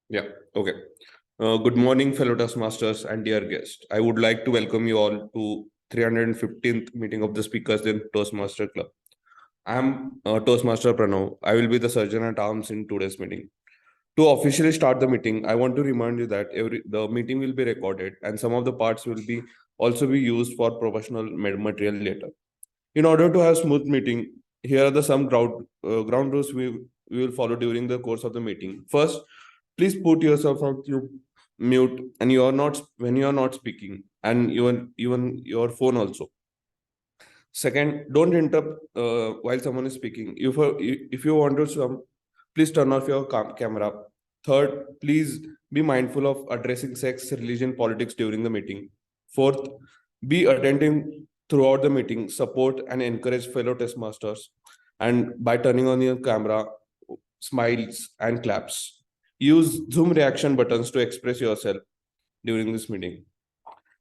Yeah, okay. Good morning, fellow Toastmasters and dear guests. I would like to welcome you all to 315th meeting of the Speakers in Toastmaster Club. I am Toastmaster Pranav. I will be the surgeon at arms in today's meeting. To officially start the meeting, I want to remind you that the meeting will be recorded and some of the parts will be also be used for professional material later. In order to have smooth meeting, here are the some ground rules we will follow during the course of the meeting. First, please put yourself on mute and you are not when you are not speaking, and even your phone also. Second, don't interrupt while someone is speaking. If you want to please turn off your camera. Third, please be mindful of addressing sex, religion, politics during the meeting. Fourth, be attentive throughout the meeting, support and encourage fellow test masters, and by turning on your camera, smiles and claps. Use Zoom reaction buttons to express yourself during this meeting.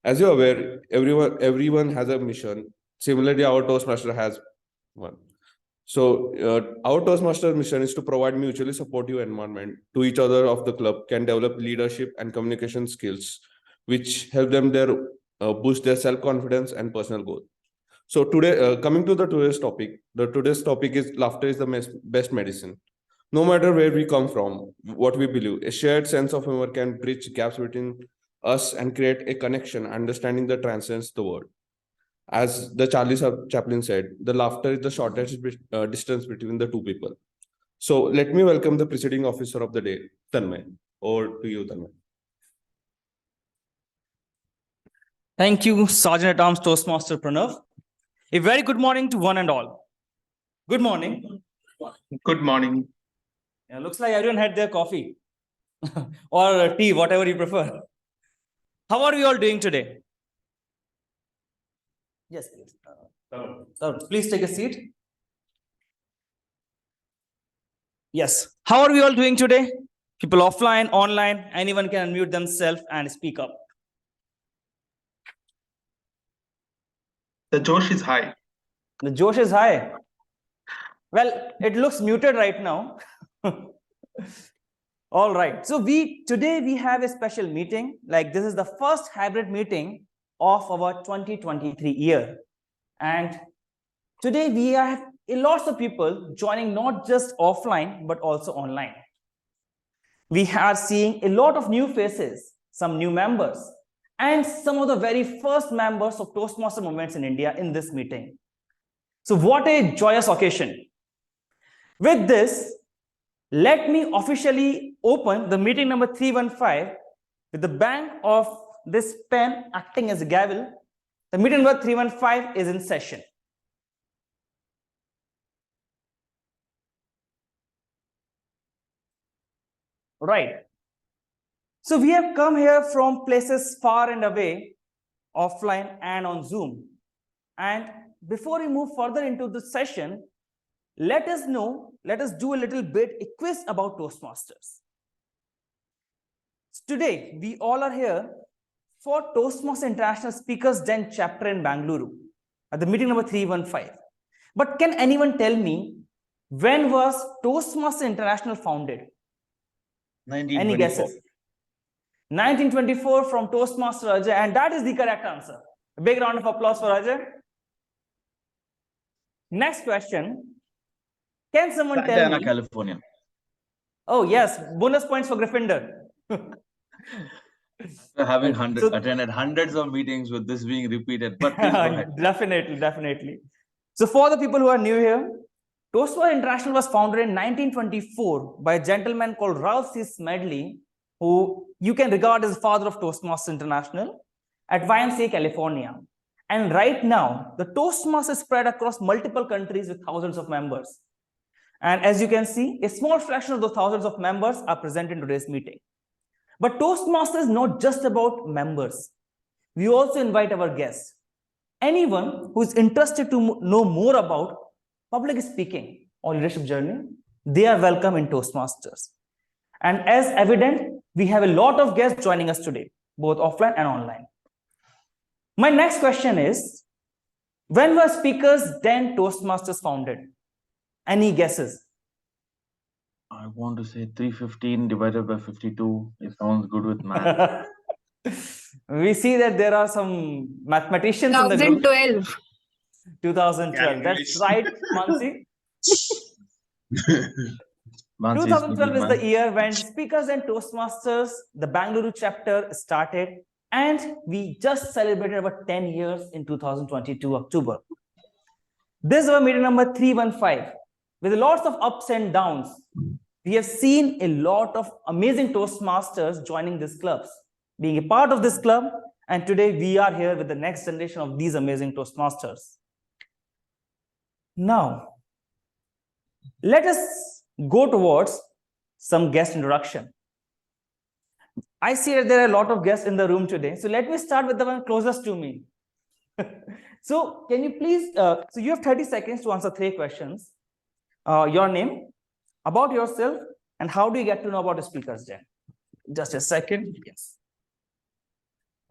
As you're aware, everyone has a mission. Similarly, our Toastmaster has one. So our Toastmaster mission is to provide mutually supportive environment to each other of the club, can develop leadership and communication skills, which help them boost their self-confidence and personal growth. So today, coming to the today's topic is laughter is the best medicine. No matter where we come from, what we believe, a shared sense of humor can bridge gaps between us and create a connection, understanding that transcends the world. As the Charlie Chaplin said, the laughter is the shortest distance between the two people. So let me welcome the presiding officer of the day, Tanmay. Over to you, Tanmay. Thank you, Sergeant at Arms Toastmaster Pranav. A very good morning to one and all. Good morning. Good morning. Yeah, looks like everyone had their coffee or tea, whatever you prefer. How are we all doing today? Yes, please. Please take a seat. Yes. How are we all doing today? People offline, online, anyone can unmute themselves and speak up. The Josh is high. The Josh is high. Well, it looks muted right now. All right. So today we have a special meeting. Like this is the first hybrid meeting of our 2023 year. And today we have lots of people joining not just offline, but also online. We are seeing a lot of new faces, some new members, and some of the very first members of Toastmaster movements in India in this meeting. So what a joyous occasion. With this, let me officially open the meeting number 315 with the bang of this pen acting as a gavel. The meeting number 315 is in session. Right. So we have come here from places far and away, offline and on Zoom. And before we move further into the session, let us do a little bit a quiz about Toastmasters. Today, we all are here for Toastmasters International Speakers Den chapter in Bangalore at the meeting number 315. But can anyone tell me when was Toastmasters International founded? 1924. Any guesses? 1924 from Toastmaster Ajay, and that is the correct answer. A big round of applause for Ajay. Next question. Can someone tell me? California. Oh yes, bonus points for Gryffindor. Having attended hundreds of meetings with this being repeated, but please go ahead. Definitely. So for the people who are new here, Toastmasters International was founded in 1924 by a gentleman called Ralph C. Smedley, who you can regard as the father of Toastmasters International at YMCA, California. And right now, the Toastmasters is spread across multiple countries with thousands of members. And as you can see, a small fraction of those thousands of members are present in today's meeting. But Toastmasters is not just about members. We also invite our guests. Anyone who is interested to know more about public speaking or leadership journey, they are welcome in Toastmasters. And as evident, we have a lot of guests joining us today, both offline and online. My next question is, when were Speakers Den Toastmasters founded? Any guesses? I want to say 315 divided by 52. It sounds good with math. We see that there are some mathematicians in the group. 2012. 2012. That's right, Mansi. Mansi is good 2012 with is the math. year when Speakers and Toastmasters, the Bangalore chapter, started, and we just celebrated about 10 years in 2022 October. This is our meeting number 315. With lots of ups and downs, we have seen a lot of amazing Toastmasters joining these clubs, being a part of this club, and today we are here with the next generation of these amazing Toastmasters. Now, let us go towards some guest introduction. I see that there are a lot of guests in the room today, so let me start with the one closest to me. So can you please, so you have 30 seconds to answer 3 questions. Your name, about yourself, and how do you get to know about the speakers then? Just a second. Yes.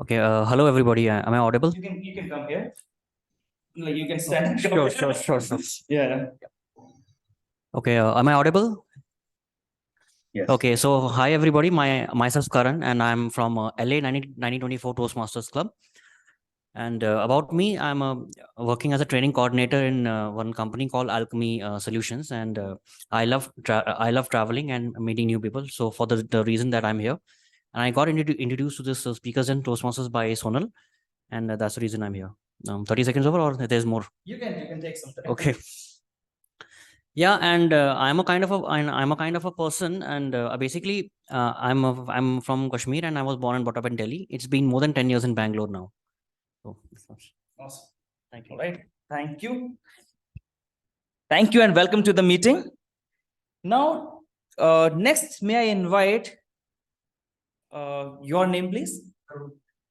Okay, hello everybody. Am I audible? You can come here. Like you can stand. Sure. Yeah. Okay, am I audible? Yes. Okay, so hi everybody. Myself Karan, and I'm from LA 1924 Toastmasters Club. And about me, I'm working as a training coordinator in one company called Alchemy Solutions, and I love traveling and meeting new people. So for the reason that I'm here, and I got introduced to this speakers and Toastmasters by Sonal, and that's the reason I'm here. 30 seconds over, or there's more? You can take some time. Okay. Yeah, and I'm a kind of a person, and basically I'm from Kashmir, and I was born and brought up in Delhi. It's been more than 10 years in Bangalore now. So, Awesome. Thank you. All right. Thank you. Thank you and welcome to the meeting. Now, next, may I invite your name, please?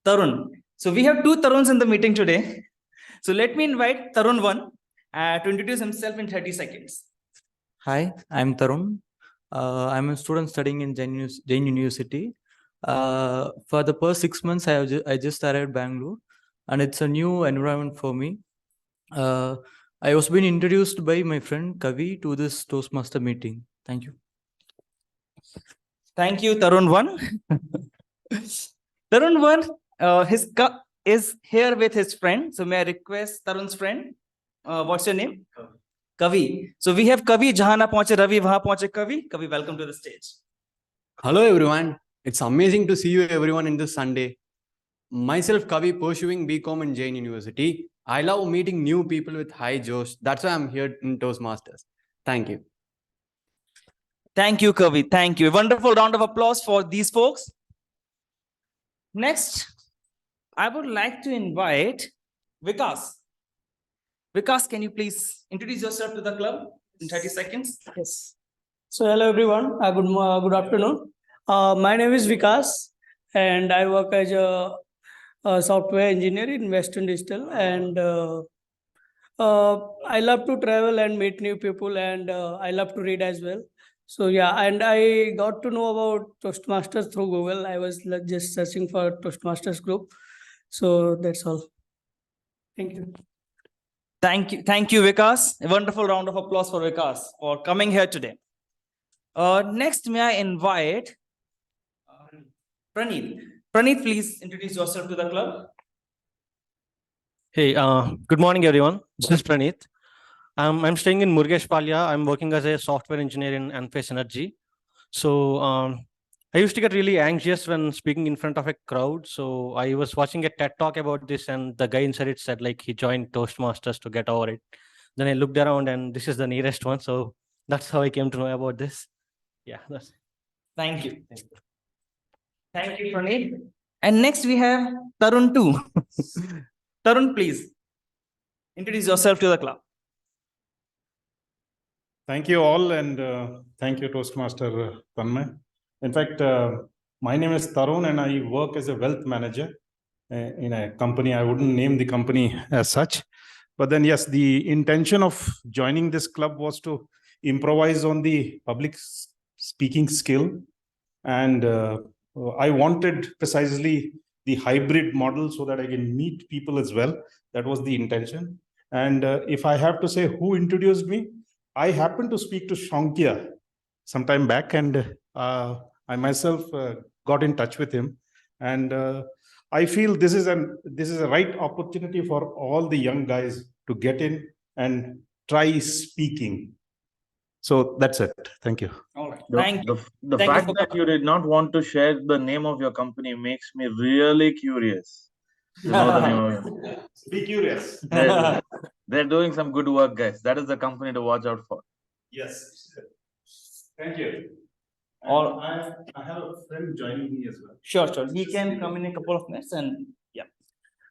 Tarun. So we have 2 Taruns in the meeting today. So let me invite Tarun 1 to introduce himself in 30 seconds. Hi, I'm Tarun. I'm a student studying in Jain University. For the first 6 months, I just arrived Bangalore, and it's a new environment for me. I was being introduced by my friend Kavi to this Toastmaster meeting. Thank you. Thank you, Tarun 1. Tarun 1 is here with his friend. So may I request Tarun's friend? What's your name? Kavi. So we have Kavi. Jahan na pahunche Ravi, wahan pahunche Kavi. Kavi, welcome to the stage. Hello everyone. It's amazing to see you everyone in this Sunday. Myself Kavi, pursuing BCom in Jain University. I love meeting new people with high josh. That's why I'm here in Toastmasters. Thank you. Thank you, Kavi. Thank you. A wonderful round of applause for these folks. Next, I would like to invite Vikas. Vikas, can you please introduce yourself to the club in 30 seconds? Yes. So hello everyone. Good afternoon. My name is Vikas, and I work as a software engineer in Western Digital. And I love to travel and meet new people, and I love to read as well. So yeah, and I got to know about Toastmasters through Google. I was just searching for Toastmasters group. So that's all. Thank you. Thank you, Vikas. A wonderful round of applause for Vikas for coming here today. Next, may I invite Praneeth. Praneeth, please introduce yourself to the club. Hey, good morning, everyone. This is Praneeth. I'm staying in Murgesh Palya. I'm working as a software engineer in Anface Energy. So I used to get really anxious when speaking in front of a crowd. So I was watching a TED talk about this, and the guy inside it said like he joined Toastmasters to get over it. Then I looked around, and this is the nearest one. So that's how I came to know about this. Yeah, that's it. Thank you. Thank you, Praneeth. And next we have Tarun 2. Tarun, please introduce yourself to the club. Thank you all, and thank you, Toastmaster Tanmay. In fact, my name is Tarun, and I work as a wealth manager in a company. I wouldn't name the company as such, but then yes, the intention of joining this club was to improvise on the public speaking skill, and I wanted precisely the hybrid model so that I can meet people as well. That was the intention. And if I have to say who introduced me, I happened to speak to Shankya some time back, and I myself got in touch with him, and I feel this is a right opportunity for all the young guys to get in and try speaking. So that's it. Thank you. All right. The, Thank you. the Thank you fact for that you did not want to share the name of your company makes me really curious to know the name of your. Be curious. They're doing some good work, guys. That is the company to watch out for. Yes. Thank you. All- And I have a friend joining me as well. Sure. He can come in a couple of minutes and yeah.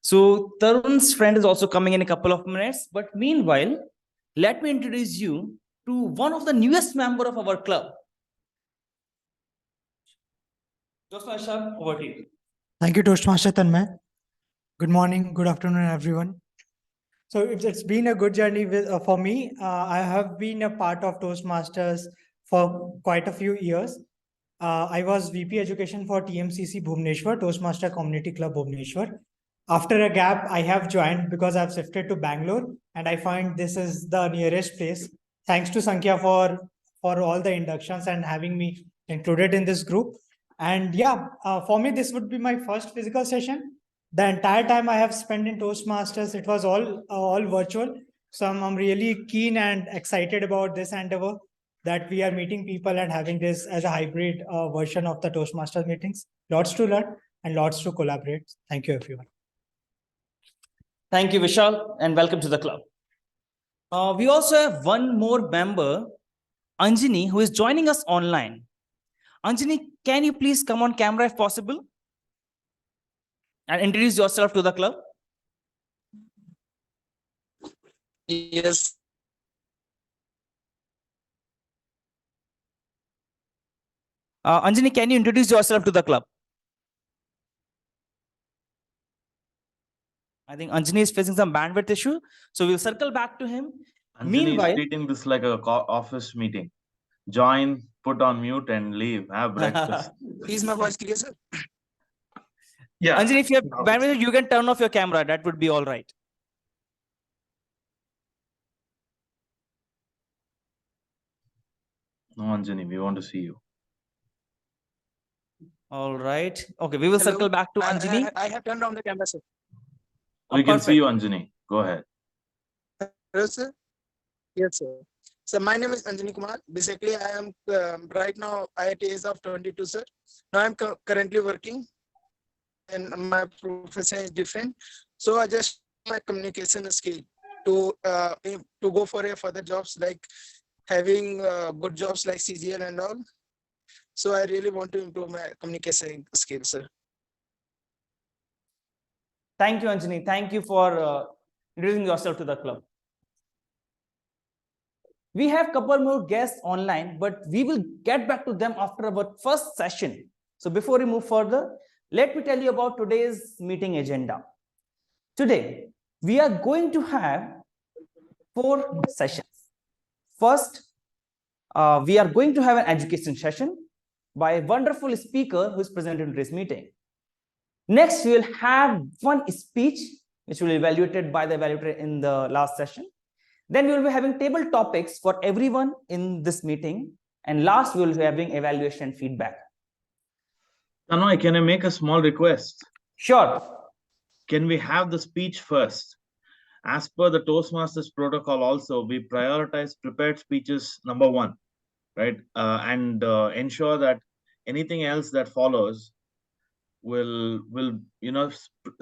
So Tarun's friend is also coming in a couple of minutes. But meanwhile, let me introduce you to one of the newest member of our club. Toastmaster, over to you. Thank you, Toastmaster Tanmay. Good morning, good afternoon, everyone. So it's been a good journey for me. I have been a part of Toastmasters for quite a few years. I was VP Education for TMCC Bhubaneswar, Toastmaster Community Club Bhubaneswar. After a gap, I have joined because I've shifted to Bangalore, and I find this is the nearest place. Thanks to Sankhya for all the inductions and having me included in this group. And yeah, for me, this would be my first physical session. The entire time I have spent in Toastmasters, it was all virtual. So I'm really keen and excited about this endeavor, that we are meeting people and having this as a hybrid version of the Toastmasters meetings. Lots to learn and lots to collaborate. Thank you, everyone. Thank you, Vishal, and welcome to the club. We also have one more member, Anjani, who is joining us online. Anjani, can you please come on camera if possible and introduce yourself to the club? Yes. Anjani, can you introduce yourself to the club? I think Anjani is facing some bandwidth issue, so we'll circle back to him. Anjali Meanwhile, is treating this like a office meeting. Join, put on mute, and leave. Have breakfast. Is my voice clear, sir? Yeah. Anjani, if you have now bandwidth, you can turn off your camera. That would be all right. No, Anjani, we want to see you. All right. Okay, we will Hello? circle back to Anjani. I have turned on the camera, sir. We can see perfect. you, Anjani. Go ahead. Hello, sir. Yes, sir. So my name is Anjani Kumar. Basically, I am right now at age of 22, sir. Now I'm currently working, and my profession is different. So I just my communication skill to go for a further jobs, like having good jobs like CGL and all. So I really want to improve my communication skills, sir. Thank you, Anjani. Thank you for introducing yourself to the club. We have a couple more guests online, but we will get back to them after our first session. So before we move further, let me tell you about today's meeting agenda. Today, we are going to have 4 sessions. First, we are going to have an education session by a wonderful speaker who is present in today's meeting. Next, we will have one speech, which will be evaluated by the evaluator in the last session. Then we will be having table topics for everyone in this meeting. And last, we will be having evaluation feedback. Tanmay, can I make a small request? Sure. Can we have the speech first? As per the Toastmasters protocol also, we prioritize prepared speeches number 1, right? And ensure that anything else that follows will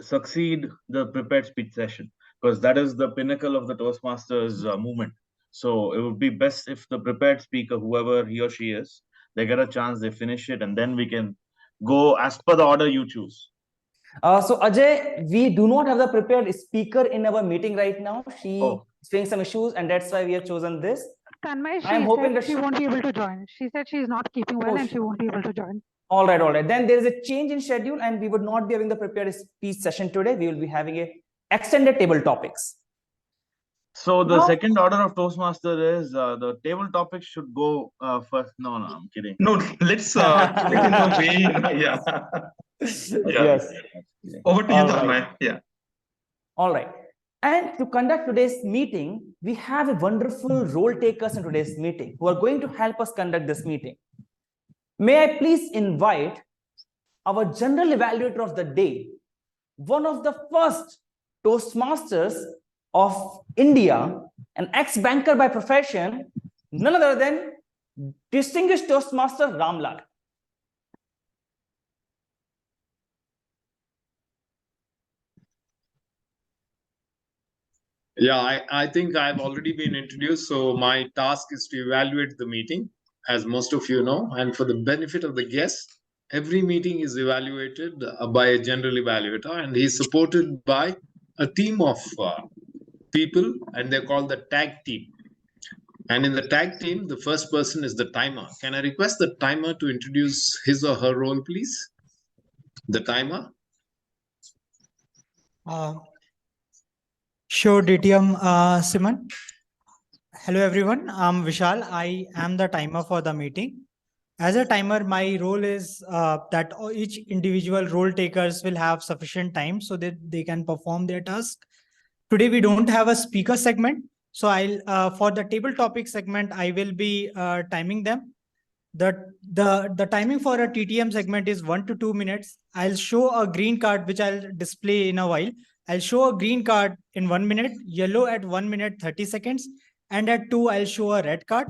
succeed the prepared speech session, because that is the pinnacle of the Toastmasters movement. So it would be best if the prepared speaker, whoever he or she is, they get a chance, they finish it, and then we can go as per the order you choose. So Ajay, we do not have the prepared speaker in our meeting right now. She is facing some issues, and that's why we have chosen this. Tanmay, I'm hoping that she won't be able to join. She said she is not keeping well and she won't be able to join. All right. Then there is a change in schedule, and we would not be having the prepared speech session today. We will be having a extended table topics. So the second order of Toastmaster is the table topics should go first. No, I'm kidding. No, let's keep it in the way. Yeah. Yes. Over to you, Tanmay. Yeah. All right. And to conduct today's meeting, we have a wonderful role takers in today's meeting who are going to help us conduct this meeting. May I please invite our general evaluator of the day, one of the first Toastmasters of India, an ex-banker by profession, none other than distinguished Toastmaster Ramlal. Yeah, I think I've already been introduced. So my task is to evaluate the meeting, as most of you know. And for the benefit of the guests, every meeting is evaluated by a general evaluator, and he's supported by a team of people, and they're called the tag team. And in the tag team, the first person is the timer. Can I request the timer to introduce his or her role, please? The timer. Sure, DTM Simon. Hello, everyone. I'm Vishal. I am the timer for the meeting. As a timer, my role is that each individual role takers will have sufficient time so that they can perform their task. Today, we don't have a speaker segment. So I'll for the table topic segment, I will be timing them. The timing for a TTM segment is 1 to 2 minutes. I'll show a green card, which I'll display in a while. I'll show a green card in 1 minute, yellow at 1 minute 30 seconds, and at 2, I'll show a red card.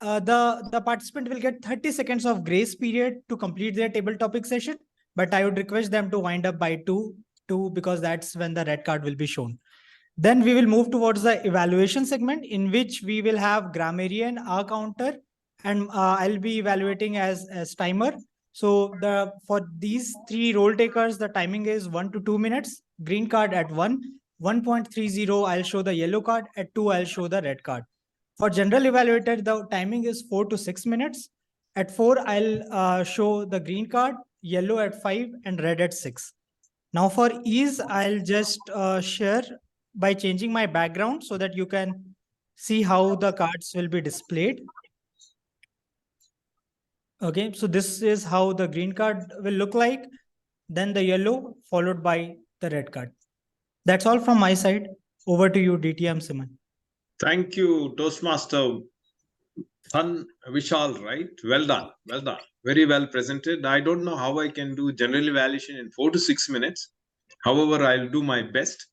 The participant will get 30 seconds of grace period to complete their table topic session, but I would request them to wind up by 2 because that's when the red card will be shown. Then we will move towards the evaluation segment, in which we will have grammarian, R counter, and I'll be evaluating as timer. So for these 3 role takers, the timing is 1 to 2 minutes. Green card at 1.30, I'll show the yellow card. At 2, I'll show the red card. For general evaluator, the timing is 4 to 6 minutes. At 4, I'll show the green card, yellow at 5, and red at 6. Now for ease, I'll just share by changing my background so that you can see how the cards will be displayed. Okay, so this is how the green card will look like, then the yellow followed by the red card. That's all from my side. Over to you, DTM Simon. Thank you, Toastmaster Vishal, right? Well done. Well done. Very well presented. I don't know how I can do general evaluation in 4 to 6 minutes. However, I'll do my best.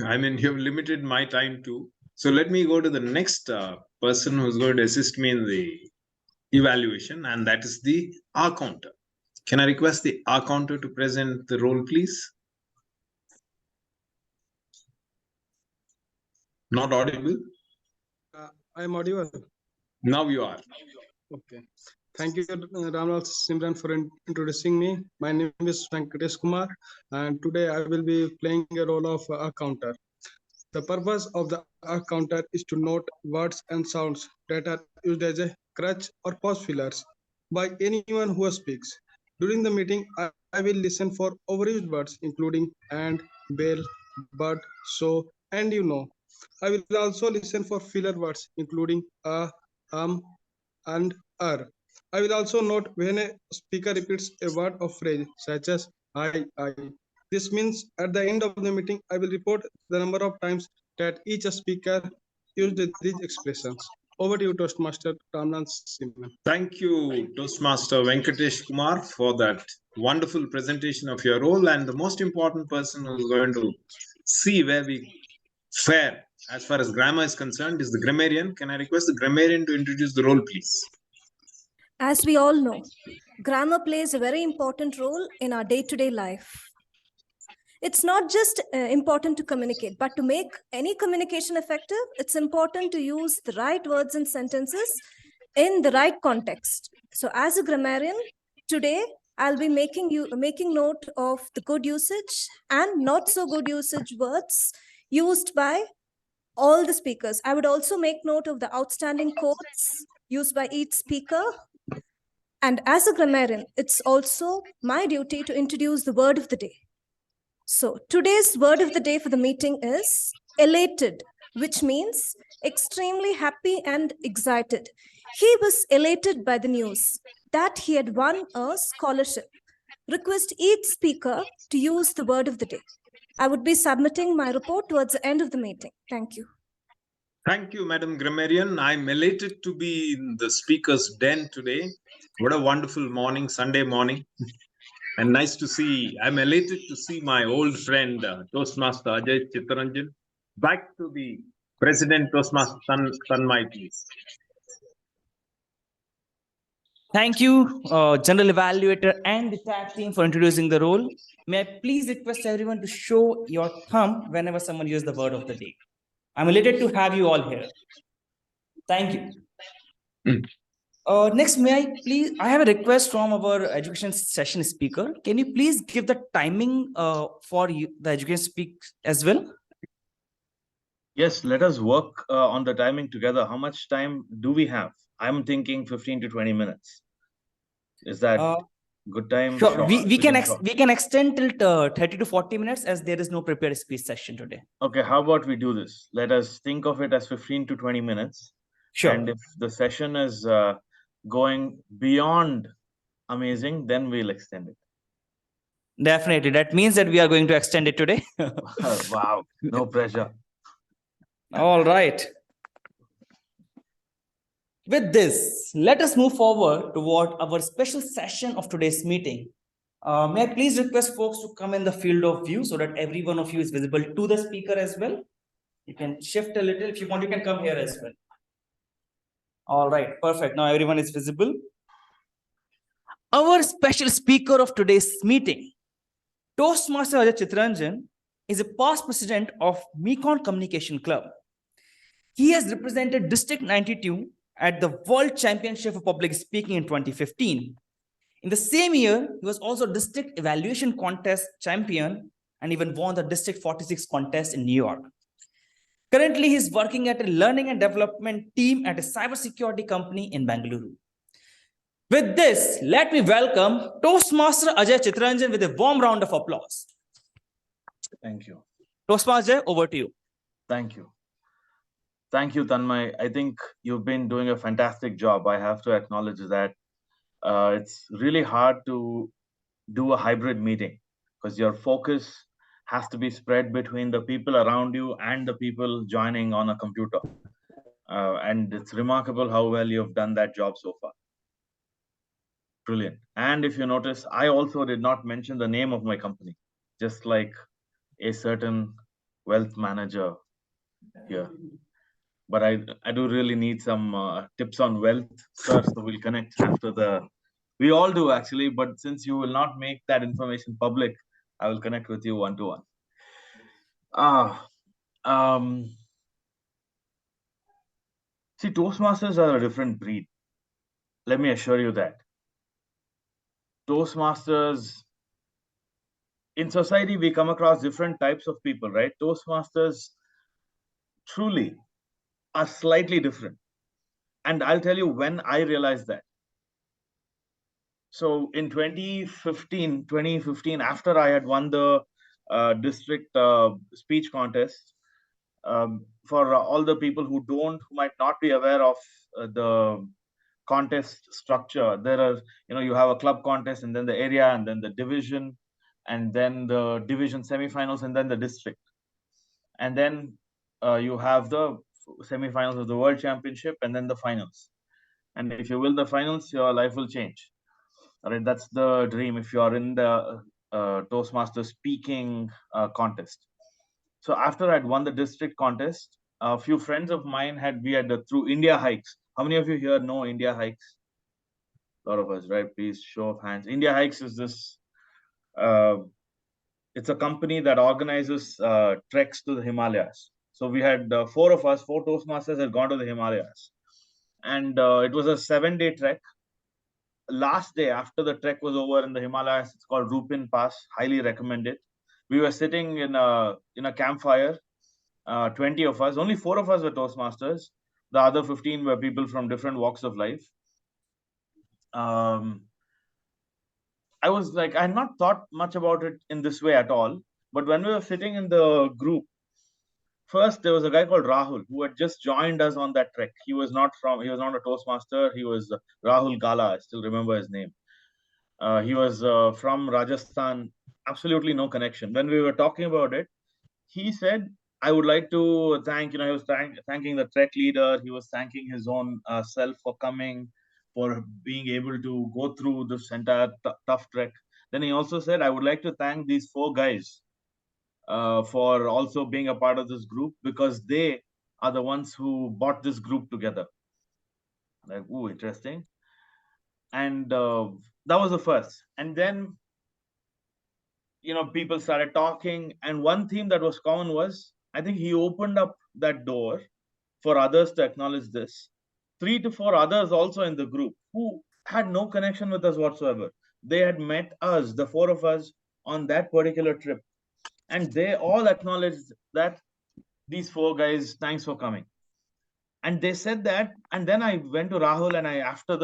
I mean, you've limited my time too. So let me go to the next person who's going to assist me in the evaluation, and that is the R counter. Can I request the R counter to present the role, please? Not audible? I am audible. Now you are. Okay. Thank you, Ramlal Simran, for introducing me. My name is Venkatesh Kumar, and today I will be playing a role of a counter. The purpose of the counter is to note words and sounds that are used as a crutch or pause fillers by anyone who speaks. During the meeting, I will listen for overused words, including and, bell, but, so, and you know. I will also listen for filler words, including and er. I will also note when a speaker repeats a word or phrase, such as I. This means at the end of the meeting, I will report the number of times that each speaker used these expressions. Over to you, Toastmaster Ramlal Simran. Thank you, Toastmaster Venkatesh Kumar, for that wonderful presentation of your role. And the most important person who's going to see where we fare as far as grammar is concerned is the grammarian. Can I request the grammarian to introduce the role, please? As we all know, grammar plays a very important role in our day-to-day life. It's not just important to communicate, but to make any communication effective, it's important to use the right words and sentences in the right context. So as a grammarian, today I'll be making note of the good usage and not so good usage words used by all the speakers. I would also make note of the outstanding quotes used by each speaker. And as a grammarian, it's also my duty to introduce the word of the day. So today's word of the day for the meeting is elated, which means extremely happy and excited. He was elated by the news that he had won a scholarship. Request each speaker to use the word of the day. I would be submitting my report towards the end of the meeting. Thank you. Thank you, Madam Grammarian. I'm elated to be in the speaker's den today. What a wonderful morning, Sunday morning. And nice to see, I'm elated to see my old friend, Toastmaster Ajay Chittaranjan, back to the President Toastmaster Tanmay, please. Thank you, General Evaluator and the tag team for introducing the role. May I please request everyone to show your thumb whenever someone uses the word of the day. I'm elated to have you all here. Thank you. Next, may I please, I have a request from our education session speaker. Can you please give the timing for you, the education speak as well? Yes, let us work on the timing together. How much time do we have? I'm thinking 15 to 20 minutes. Is that good time? Sure. We can extend till 30 to 40 minutes as there is no prepared speech session today. Okay, how about we do this? Let us think of it as 15 to 20 minutes. Sure. And if the session is going beyond amazing, then we'll extend it. Definitely. That means that we are going to extend it today. Wow, no pressure. All right. With this, let us move forward toward our special session of today's meeting. May I please request folks to come in the field of view so that every one of you is visible to the speaker as well. You can shift a little. If you want, you can come here as well. All right, perfect. Now everyone is visible. Our special speaker of today's meeting, Toastmaster Ajay Chittaranjan, is a past president of Mekong Communication Club. He has represented District 92 at the World Championship of Public Speaking in 2015. In the same year, he was also District Evaluation Contest champion and even won the District 46 contest in New York. Currently, he is working at a learning and development team at a cybersecurity company in Bengaluru. With this, let me welcome Toastmaster Ajay Chittaranjan with a warm round of applause. Thank you. Toastmaster, over to you. Thank you. Thank you, Tanmay. I think you've been doing a fantastic job. I have to acknowledge that. It's really hard to do a hybrid meeting because your focus has to be spread between the people around you and the people joining on a computer. And it's remarkable how well you've done that job so far. Brilliant. And if you notice, I also did not mention the name of my company, just like a certain wealth manager here. But I do really need some tips on wealth, sir. So we'll connect after the. We all do actually, but since you will not make that information public, I will connect with you one-to-one. See, Toastmasters are a different breed. Let me assure you that. Toastmasters, in society, we come across different types of people, right? Toastmasters truly are slightly different. And I'll tell you when I realized that. So in 2015, after I had won the district speech contest, for all the people who might not be aware of the contest structure, there are, you have a club contest and then the area and then the division and then the division semifinals and then the district. And then you have the semifinals of the World Championship and then the finals. And if you win the finals, your life will change. All right, that's the dream if you are in the Toastmaster speaking contest. So after I'd won the district contest, a few friends of mine we had through India Hikes. How many of you here know India Hikes? A lot of us, right? Please show of hands. India Hikes is this. It's a company that organizes treks to the Himalayas. So we had four Toastmasters had gone to the Himalayas, and it was a 7-day trek. Last day after the trek was over in the Himalayas, it's called Rupin Pass. Highly recommended. We were sitting in a campfire, 20 of us. Only 4 of us were Toastmasters. The other 15 were people from different walks of life. I was like, I had not thought much about it in this way at all. But when we were sitting in the group, first there was a guy called Rahul who had just joined us on that trek. He was not a Toastmaster. He was Rahul Gala. I still remember his name. He was from Rajasthan, absolutely no connection. When we were talking about it, he said, I would like to thank, he was thanking the trek leader. He was thanking his own self for coming, for being able to go through this entire tough trek. Then he also said, I would like to thank these 4 guys for also being a part of this group, because they are the ones who brought this group together. Like, ooh, interesting. And that was the first. And then, people started talking. And one theme that was common was, I think he opened up that door for others to acknowledge this. 3 to 4 others also in the group who had no connection with us whatsoever. They had met us, the 4 of us, on that particular trip. And they all acknowledged that these 4 guys, thanks for coming. And they said that. And then I went to Rahul, and after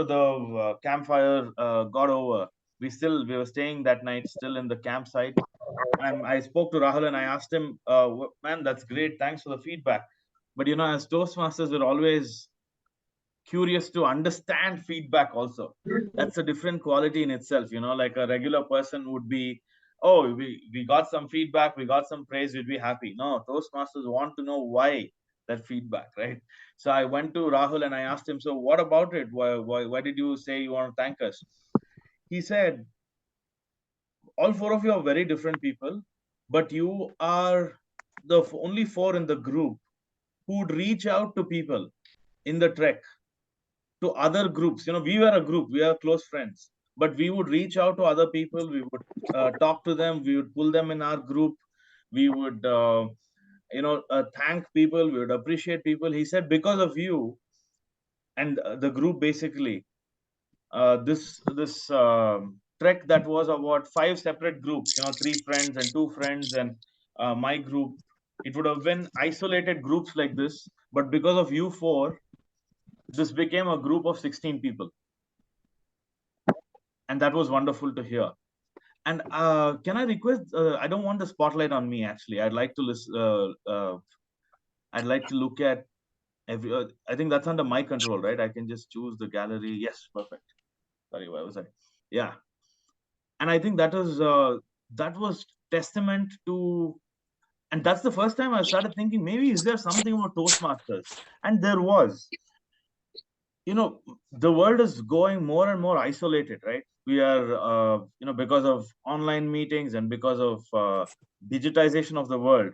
the campfire got over, we were staying that night still in the campsite. And I spoke to Rahul and I asked him, man, that's great. Thanks for the feedback. But, as Toastmasters, we're always curious to understand feedback also. That's a different quality in itself. Like a regular person would be, oh, we got some feedback, we got some praise, we'd be happy. No, Toastmasters want to know why that feedback, right? So I went to Rahul and I asked him, so what about it? Why did you say you want to thank us? He said, all 4 of you are very different people, but you are the only 4 in the group who would reach out to people in the trek, to other groups. We were a group, we are close friends, but we would reach out to other people, we would talk to them, we would pull them in our group, we would thank people, we would appreciate people. He said, because of you and the group, basically, this trek that was about 5 separate groups, 3 friends and 2 friends and my group, it would have been isolated groups like this, but because of you 4, this became a group of 16 people. And that was wonderful to hear. And can I request, I don't want the spotlight on me, actually. I'd like to listen, I'd like to look at every, I think that's under my control, right? I can just choose the gallery. Yes, perfect. Sorry, where was I? Yeah. And I think that was testament to, and that's the first time I started thinking, maybe is there something about Toastmasters? And there was. The world is going more and more isolated, right? We are, because of online meetings and because of digitization of the world,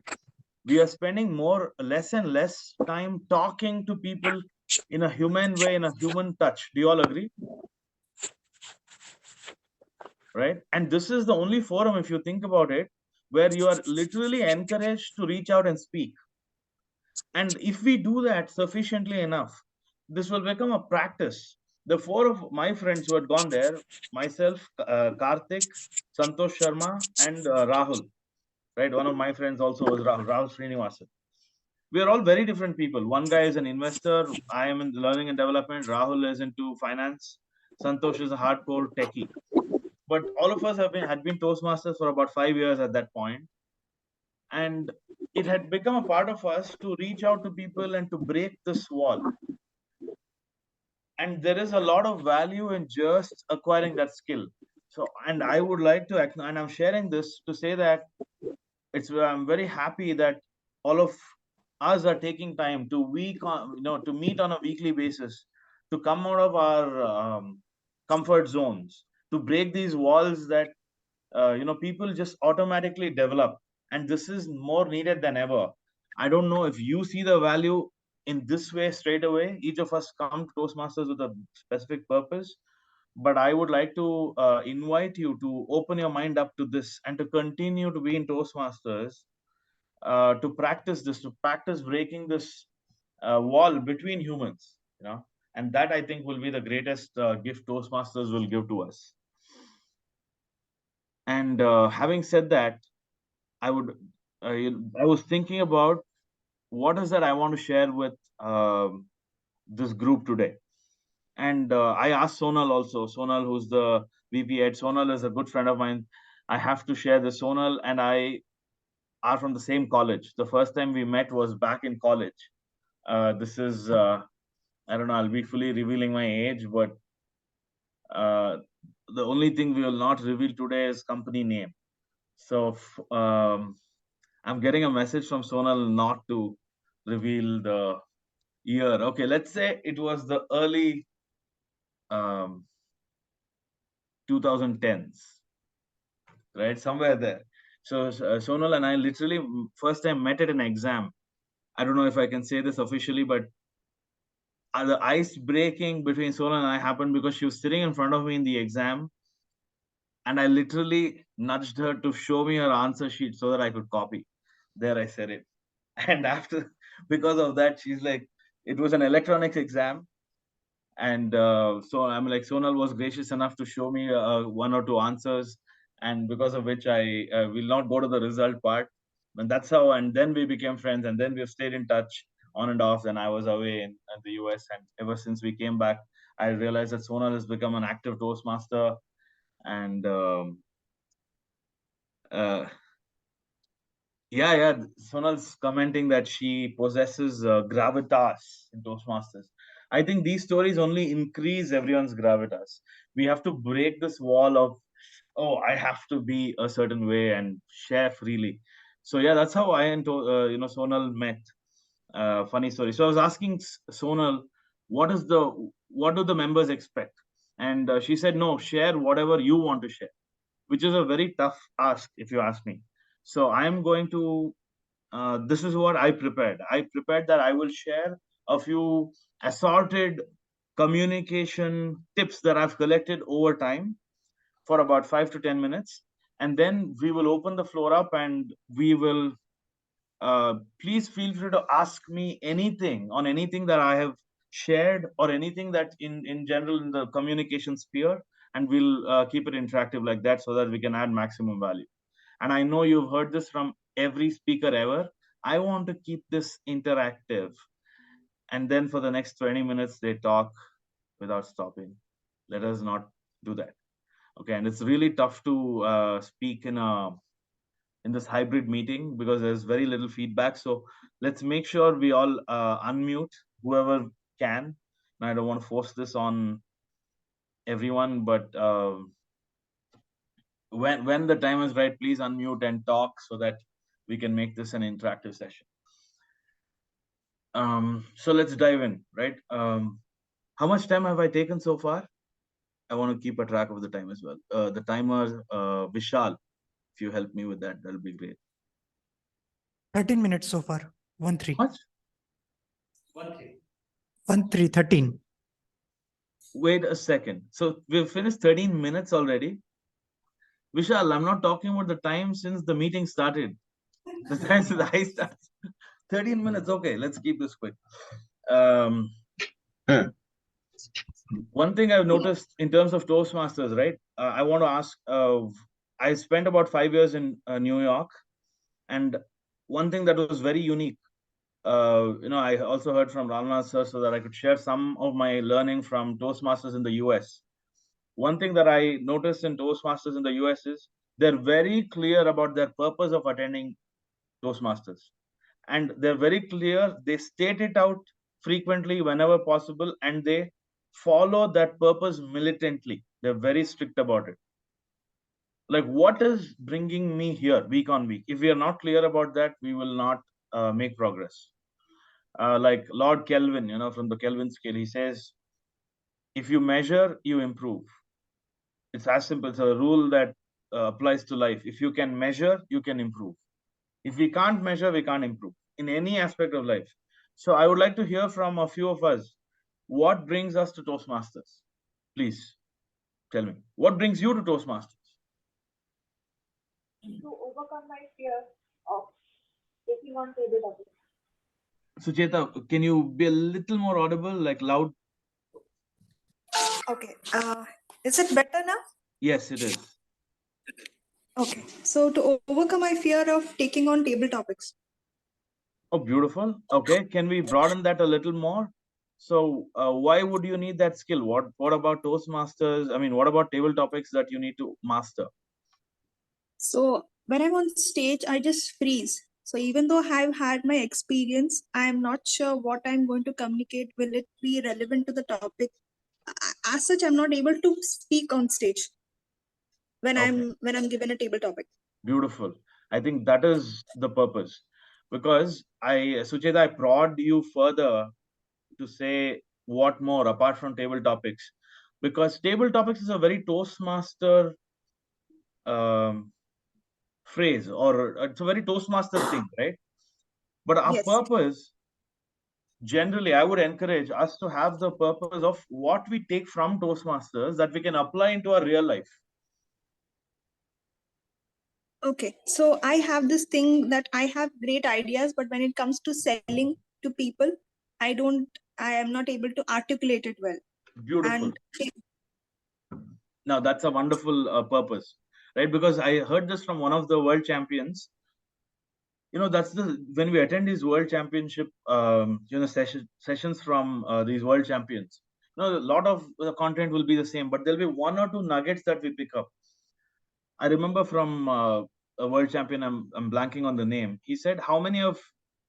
we are spending less and less time talking to people in a human way, in a human touch. Do you all agree? Right? And this is the only forum, if you think about it, where you are literally encouraged to reach out and speak. And if we do that sufficiently enough, this will become a practice. The 4 of my friends who had gone there, myself, Karthik, Santosh Sharma, and Rahul, right? One of my friends also was Rahul Srinivasan. We are all very different people. One guy is an investor. I am in learning and development. Rahul is into finance. Santosh is a hardcore techie. But all of us had been Toastmasters for about 5 years at that point. And it had become a part of us to reach out to people and to break this wall. And there is a lot of value in just acquiring that skill. So, and I would like to, and I'm sharing this to say that I'm very happy that all of us are taking time to meet on a weekly basis, to come out of our comfort zones, to break these walls that people just automatically develop. And this is more needed than ever. I don't know if you see the value in this way straight away. Each of us come to Toastmasters with a specific purpose, but I would like to invite you to open your mind up to this and to continue to be in Toastmasters, to practice this, to practice breaking this wall between humans, and that, I think, will be the greatest gift Toastmasters will give to us. And having said that, I was thinking about what is that I want to share with this group today. And I asked Sonal also. Sonal, who's the VP Ed. Sonal is a good friend of mine. I have to share this. Sonal and I are from the same college. The first time we met was back in college. This is, I don't know, I'll be fully revealing my age, but the only thing we will not reveal today is company name. So I'm getting a message from Sonal not to reveal the year. Okay, let's say it was the early 2010s, right? Somewhere there. So Sonal and I literally first time met at an exam. I don't know if I can say this officially, but the ice breaking between Sonal and I happened because she was sitting in front of me in the exam, and I literally nudged her to show me her answer sheet so that I could copy. There I said it. And after, because of that, she's like, it was an electronics exam. And so I'm like, Sonal was gracious enough to show me one or two answers, and because of which I will not go to the result part. And that's how, and then we became friends, and then we've stayed in touch on and off. And I was away in the US, and ever since we came back, I realized that Sonal has become an active Toastmaster. And yeah, Sonal's commenting that she possesses gravitas in Toastmasters. I think these stories only increase everyone's gravitas. We have to break this wall of, oh, I have to be a certain way and share freely. So yeah, that's how I and Sonal met. Funny story. So I was asking Sonal, what do the members expect? And she said, no, share whatever you want to share, which is a very tough ask if you ask me. So I'm going to, this is what I prepared. I prepared that I will share a few assorted communication tips that I've collected over time for about 5 to 10 minutes. And then we will open the floor up, and we will, please feel free to ask me anything on anything that I have shared, or anything that in general in the communication sphere, and we'll keep it interactive like that so that we can add maximum value. And I know you've heard this from every speaker ever. I want to keep this interactive. And then for the next 20 minutes, they talk without stopping. Let us not do that. Okay, and it's really tough to speak in this hybrid meeting because there's very little feedback. So let's make sure we all unmute whoever can. And I don't want to force this on everyone, but when the time is right, please unmute and talk so that we can make this an interactive session. So let's dive in, right? How much time have I taken so far? I want to keep a track of the time as well. The timer, Vishal, if you help me with that, that'll be great. 13 minutes so far. 1-3. What? 1-3, 13. Wait a second. So we've finished 13 minutes already. Vishal, I'm not talking about the time since the meeting started. The time since I started. 13 minutes. Okay, let's keep this quick. One thing I've noticed in terms of Toastmasters, right? I want to ask, I spent about 5 years in New York. And one thing that was very unique, I also heard from Ramnath sir so that I could share some of my learning from Toastmasters in the US. One thing that I noticed in Toastmasters in the US is they're very clear about their purpose of attending Toastmasters. And they're very clear. They state it out frequently whenever possible, and they follow that purpose militantly. They're very strict about it. Like, what is bringing me here week on week? If we are not clear about that, we will not make progress. Like Lord Kelvin, from the Kelvin scale, he says, if you measure, you improve. It's as simple. It's a rule that applies to life. If you can measure, you can improve. If we can't measure, we can't improve in any aspect of life. So I would like to hear from a few of us, what brings us to Toastmasters? Please tell me. What brings you to Toastmasters? To overcome my fear of taking on table topics. Sucheta, can you be a little more audible, like loud? Okay. Is it better now? Yes, it is. Okay. So to overcome my fear of taking on table topics. Oh, beautiful. Okay. Can we broaden that a little more? So why would you need that skill? What about Toastmasters? I mean, what about table topics that you need to master? So when I'm on stage, I just freeze. So even though I've had my experience, I'm not sure what I'm going to communicate. Will it be relevant to the topic? As such, I'm not able to speak on stage. when Okay. I'm given a table topic. Beautiful. I think that is the purpose. Because Sucheta, I prod you further to say what more apart from table topics. Because table topics is a very Toastmaster phrase, or it's a very Toastmaster thing, right? But our Yes. purpose, generally, I would encourage us to have the purpose of what we take from Toastmasters that we can apply into our real life. Okay, so I have this thing that I have great ideas, but when it comes to selling to people, I am not able to articulate it well. Beautiful. And Now that's a wonderful purpose, right? Because I heard this from one of the world champions. That's when we attend these world championship, sessions from these world champions. A lot of the content will be the same, but there'll be one or two nuggets that we pick up. I remember from a world champion, I'm blanking on the name. He said, "How many of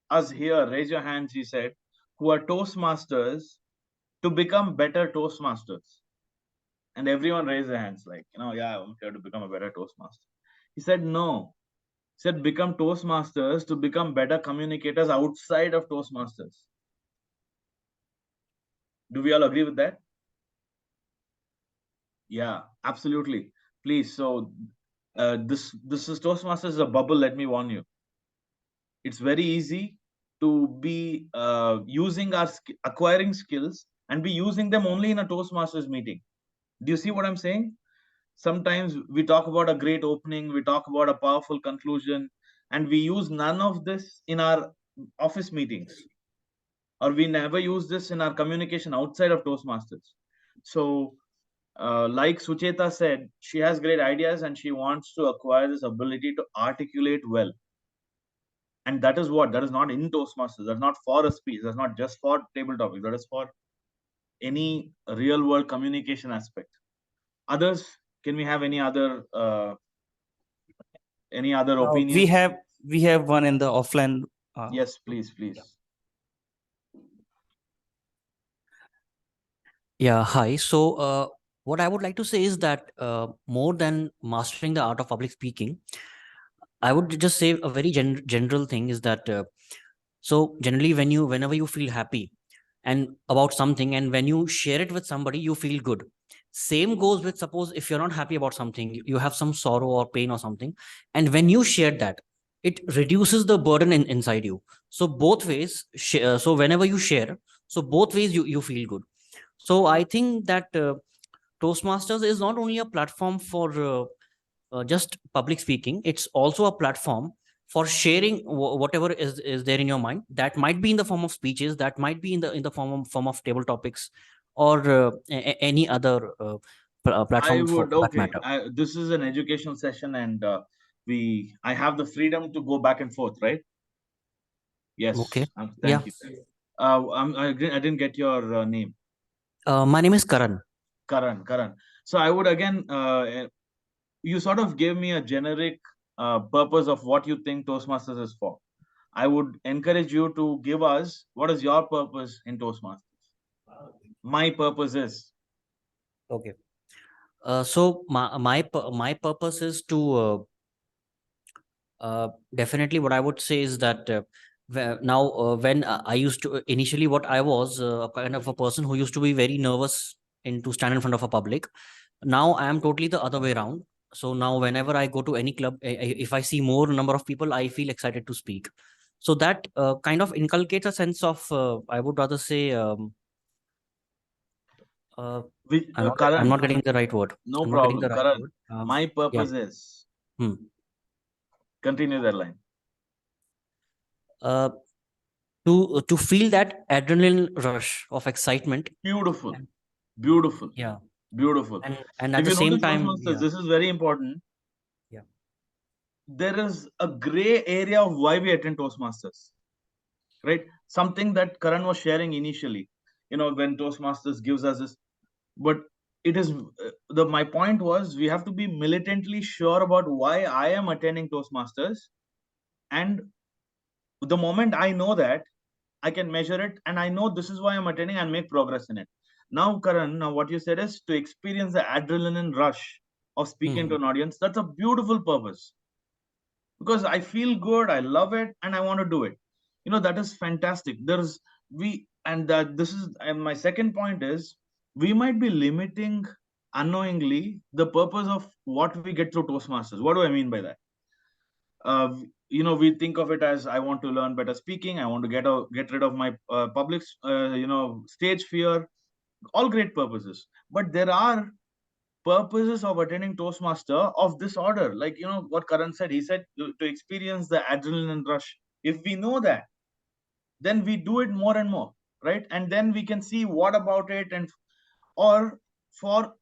us here, raise your hands," he said, "who are Toastmasters to become better Toastmasters?" And everyone raised their hands like, yeah, I'm here to become a better Toastmaster. He said, no. He said, become Toastmasters to become better communicators outside of Toastmasters. Do we all agree with that? Yeah, absolutely. Please. So this is Toastmasters is a bubble. Let me warn you. It's very easy to be using our acquiring skills and be using them only in a Toastmasters meeting. Do you see what I'm saying? Sometimes we talk about a great opening, we talk about a powerful conclusion, and we use none of this in our office meetings, or we never use this in our communication outside of Toastmasters. So, like Sucheta said, she has great ideas and she wants to acquire this ability to articulate well. And that is not in Toastmasters. That's not for a speech. That's not just for table topics. That is for any real world communication aspect. Others, can we have any other opinions? We have one in the offline. Yes, please. Yeah, hi. So, what I would like to say is that more than mastering the art of public speaking, I would just say a very general thing is that so generally whenever you feel happy and about something, and when you share it with somebody, you feel good. Same goes with, suppose if you're not happy about something, you have some sorrow or pain or something, and when you share that, it reduces the burden inside you. So both ways, so whenever you share, so both ways you feel good. So I think that Toastmasters is not only a platform for just public speaking, it's also a platform for sharing whatever is there in your mind. That might be in the form of speeches, that might be in the form of table topics, or any other platform for that matter. This is an educational session, and I have the freedom to go back and forth, right? Yes. Okay. Thank you. I didn't get your name. My name is Karan. Karan. So I would again, you sort of gave me a generic purpose of what you think Toastmasters is for. I would encourage you to give us what is your purpose in Toastmasters. My purpose is. Okay. So my purpose is to definitely, what I would say is that now when I used to initially, what I was kind of a person who used to be very nervous to stand in front of a public. Now I am totally the other way around. So now whenever I go to any club, if I see more number of people, I feel excited to speak. So that kind of inculcates a sense of I would rather say I'm not getting the right word. No I'm not getting problem, the right Karan. word. My purpose is. Continue that line. To feel that adrenaline rush of excitement. Beautiful. Yeah. Beautiful. And at if the you same notice, time, Toastmasters, this is very important. Yeah. There is a gray area of why we attend Toastmasters, right? Something that Karan was sharing initially, when Toastmasters gives us this, but it is my point was, we have to be militantly sure about why I am attending Toastmasters, and the moment I know that, I can measure it, and I know this is why I'm attending and make progress in it. Now, Karan, what you said is to experience the adrenaline rush of speaking to an audience, that's a beautiful purpose. Because I feel good, I love it, and I want to do it. That is fantastic. And my second point is, we might be limiting unknowingly the purpose of what we get through Toastmasters. What do I mean by that? We think of it as, I want to learn better speaking, I want to get rid of my public stage fear. All great purposes, but there are purposes of attending Toastmaster of this order. Like, what Karan said, he said to experience the adrenaline rush. If we know that, then we do it more and more, right? And then we can see what about it, or for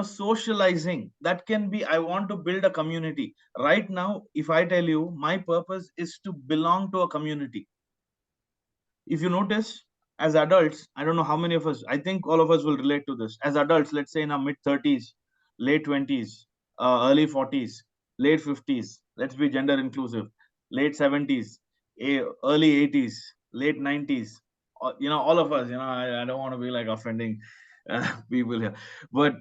socializing, that can be, I want to build a community. Right now, if I tell you, my purpose is to belong to a community. If you notice, as adults, I don't know how many of us, I think all of us will relate to this. As adults, let's say in our mid-30s, late 20s, early 40s, late 50s, let's be gender inclusive, late 70s, early 80s, late 90s, all of us, I don't want to be like offending people here. But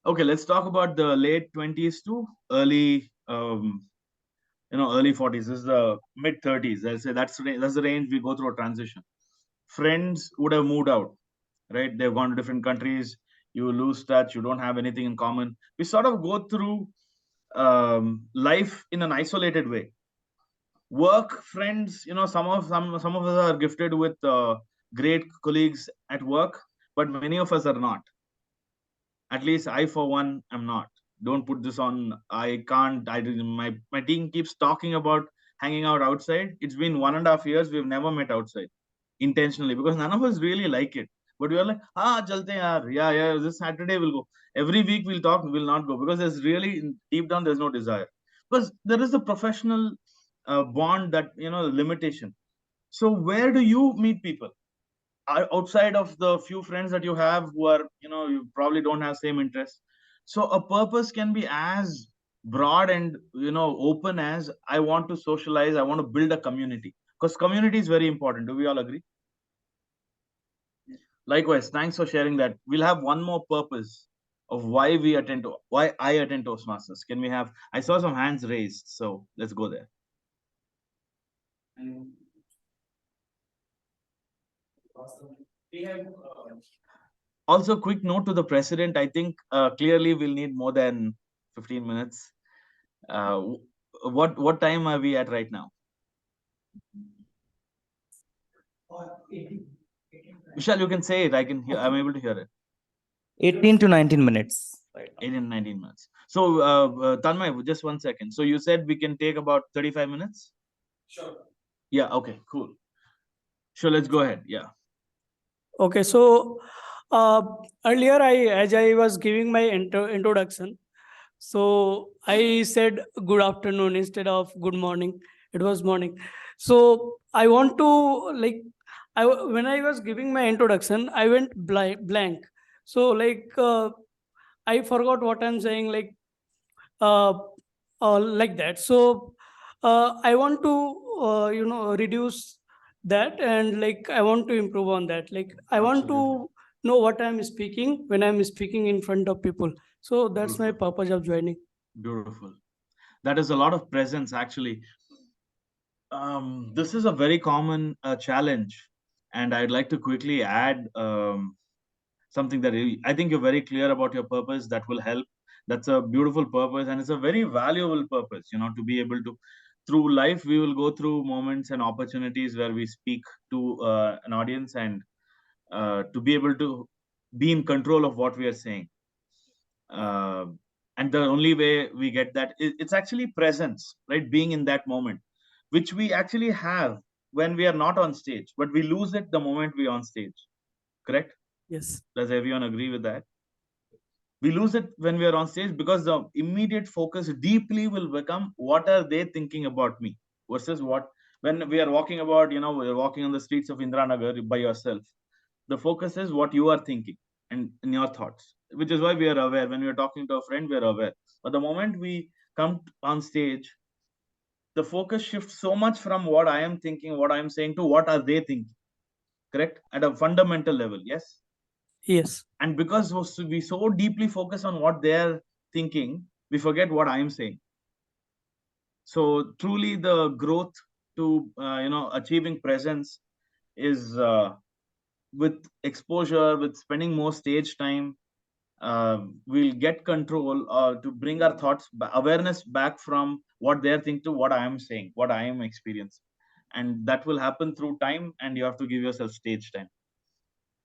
okay, let's talk about the late 20s to early early 40s. This is the mid 30s. Let's say that's the range we go through a transition. Friends would have moved out, right? They've gone to different countries. You lose touch. You don't have anything in common. We sort of go through life in an isolated way. Work, friends, some of us are gifted with great colleagues at work, but many of us are not. At least I, for one, am not. Don't put this on. I can't. My team keeps talking about hanging out outside. It's been 1.5 years. We've never met outside intentionally, because none of us really like it. But we are like, chalte yaar. Yeah, this Saturday we'll go. Every week we'll talk, we'll not go, because there's really, deep down, there's no desire. Because there is a professional bond, that, limitation. So where do you meet people? Outside of the few friends that you have who are, you probably don't have same interests. So a purpose can be as broad and, open as, I want to socialize, I want to build a community, because community is very important. Do we all agree? Likewise, thanks for sharing that. We'll have one more purpose of why I attend Toastmasters. Can we have, I saw some hands raised, so let's go there. Also, quick note to the president. I think clearly we'll need more than 15 minutes. What time are we at right now? Vishal, you can say it. I can hear. I'm able to hear it. 18 to 19 minutes. 18 to 19 minutes. So, Tanmay, just 1 second. So you said we can take about 35 minutes? Sure. Yeah. Okay. Cool. Sure. Let's go ahead. Yeah. Okay, so earlier as I was giving my introduction, so I said good afternoon instead of good morning. It was morning. So I want to when I was giving my introduction, I went blank. So I forgot what I'm saying, like that. So I want to reduce that, and I want to improve on that. I want to know what I'm speaking when I'm speaking in front of people. So that's my purpose of joining. Beautiful. That is a lot of presence, actually. This is a very common challenge, and I'd like to quickly add something that I think you're very clear about your purpose. That will help. That's a beautiful purpose, and it's a very valuable purpose, to be able to, through life, we will go through moments and opportunities where we speak to an audience, and to be able to be in control of what we are saying. And the only way we get that, it's actually presence, right? Being in that moment, which we actually have when we are not on stage, but we lose it the moment we're on stage. Correct? Yes. Does everyone agree with that? We lose it when we are on stage, because the immediate focus deeply will become, what are they thinking about me, versus when we are walking about, we're walking on the streets of Indranagar by yourself. The focus is what you are thinking and in your thoughts, which is why we are aware. When we are talking to a friend, we are aware. But the moment we come on stage, the focus shifts so much from what I am thinking, what I am saying, to what are they thinking. Correct? At a fundamental level, yes? Yes. And because we so deeply focus on what they're thinking, we forget what I am saying. So truly the growth to, achieving presence is with exposure, with spending more stage time, we'll get control to bring our thoughts, awareness back from what they're thinking to what I am saying, what I am experiencing. And that will happen through time, and you have to give yourself stage time.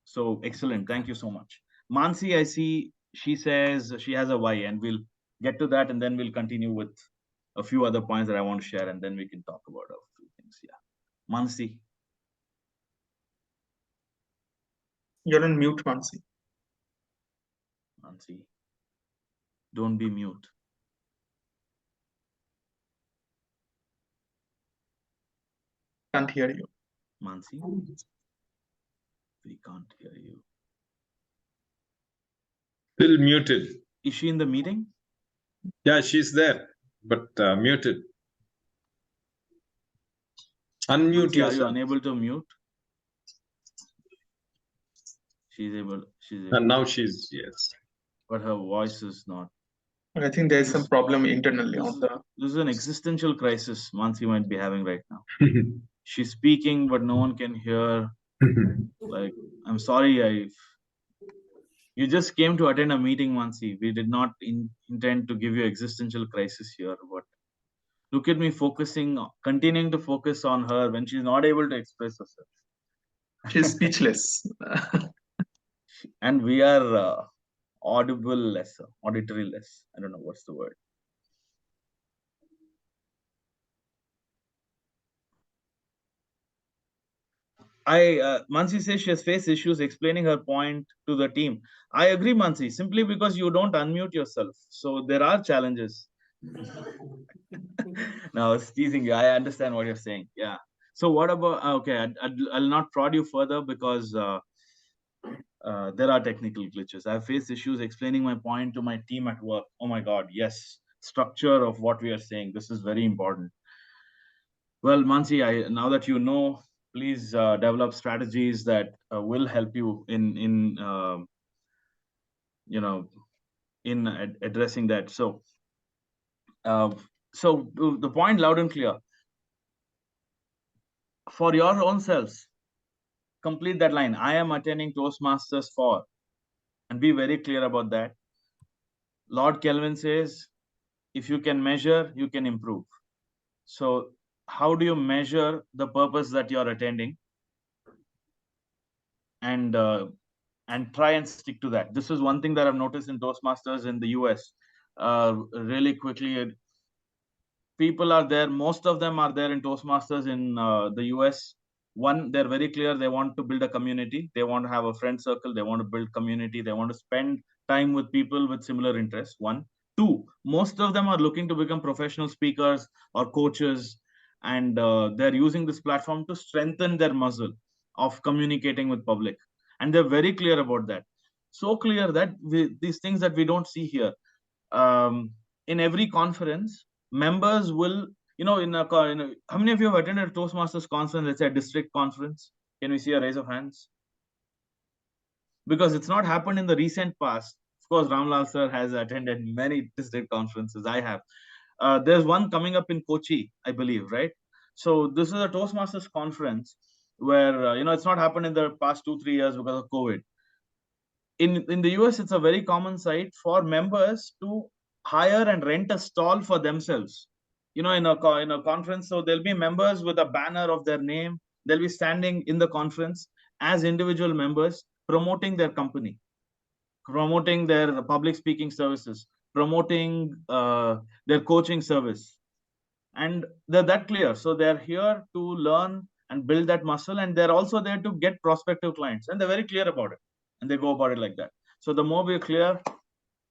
So excellent. Thank you so much. Mansi, I see she says she has a why, and we'll get to that, and then we'll continue with a few other points that I want to share, and then we can talk about a few things. Yeah. Mansi. You're on mute, Mansi. Mansi. Don't be mute. Can't hear you. Mansi. We can't hear you. Still muted. Is she in the meeting? Yeah, she's there, but muted. Unmute Mansi, are you yourself. unable to mute? She's able. And now she's, yes. But her voice is not. I think there's some problem internally on the. This is an existential crisis Mansi might be having right now. She's speaking, but no one can hear. Like, I'm sorry, you just came to attend a meeting, Mansi. We did not intend to give you existential crisis here. But look at me continuing to focus on her when she's not able to express herself. She's speechless. And we are auditory less. I don't know what's the word. Mansi says she has faced issues explaining her point to the team. I agree, Mansi, simply because you don't unmute yourself. So there are challenges. No, I was teasing you. I understand what you're saying. Yeah. So what about, okay, I'll not prod you further because there are technical glitches. I've faced issues explaining my point to my team at work. Oh my God, yes. Structure of what we are saying. This is very important. Well, Mansi, now that you know, please develop strategies that will help you in addressing that. So the point loud and clear. For your own selves, complete that line. I am attending Toastmasters for, and be very clear about that. Lord Kelvin says, if you can measure, you can improve. So how do you measure the purpose that you're attending? And try and stick to that. This is one thing that I've noticed in Toastmasters in the US. Really quickly, people are there. Most of them are there in Toastmasters in the US. One, they're very clear. They want to build a community. They want to have a friend circle. They want to build community. They want to spend time with people with similar interests. One. Two, most of them are looking to become professional speakers or coaches. And they're using this platform to strengthen their muscle of communicating with public. And they're very clear about that. So clear that these things that we don't see here. In every conference, members will, how many of you have attended a Toastmasters conference, let's say a district conference? Can we see a raise of hands? Because it's not happened in the recent past. Of course, Ramlal sir has attended many district conferences. I have. There's one coming up in Kochi, I believe, right? So this is a Toastmasters conference where, it's not happened in the past 2-3 years because of COVID. In the US, it's a very common sight for members to hire and rent a stall for themselves. In a conference, so there'll be members with a banner of their name. They'll be standing in the conference as individual members, promoting their company, promoting their public speaking services, promoting their coaching service. And they're that clear. So they're here to learn and build that muscle. And they're also there to get prospective clients. And they're very clear about it. And they go about it like that. So the more we're clear,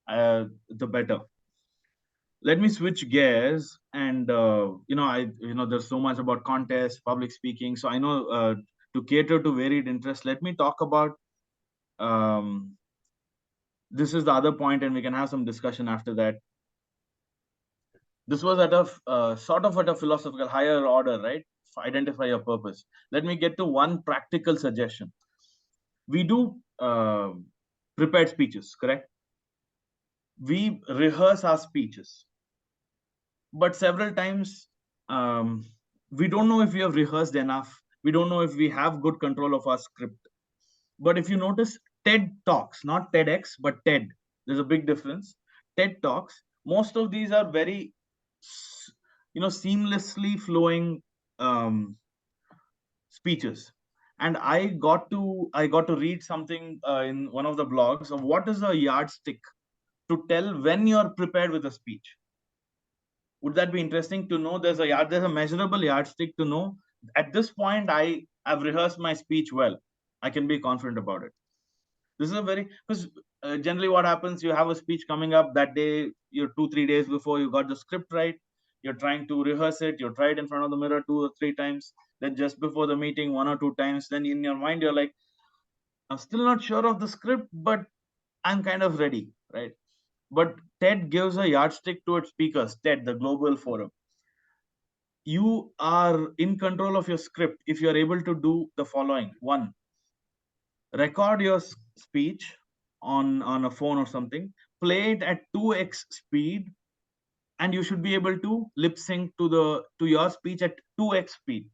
the better. Let me switch gears. And, there's so much about contests, public speaking. So I know to cater to varied interests, let me talk about, this is the other point, and we can have some discussion after that. This was at a sort of at a philosophical higher order, right? Identify your purpose. Let me get to one practical suggestion. We do prepared speeches, correct? we rehearse our speeches, but several times we don't know if we have rehearsed enough. We don't know if we have good control of our script. But if you notice, TED Talks, not TEDx, but TED, there's a big difference. TED Talks, most of these are very, seamlessly flowing speeches. And I got to read something in one of the blogs of what is a yardstick to tell when you're prepared with a speech. Would that be interesting to know? There's a measurable yardstick to know at this point I've rehearsed my speech well. I can be confident about it. This is a very, because generally what happens, you have a speech coming up that day, you're 2-3 days before, you got the script right, you're trying to rehearse it, you try it in front of the mirror 2 or 3 times, then just before the meeting 1 or 2 times, then in your mind you're like, I'm still not sure of the script, but I'm kind of ready, right? But TED gives a yardstick to its speakers. TED, the global forum, you are in control of your script if you're able to do the following. 1, record your speech on a phone or something, play it at 2x speed, and you should be able to lip sync to your speech at 2x speed.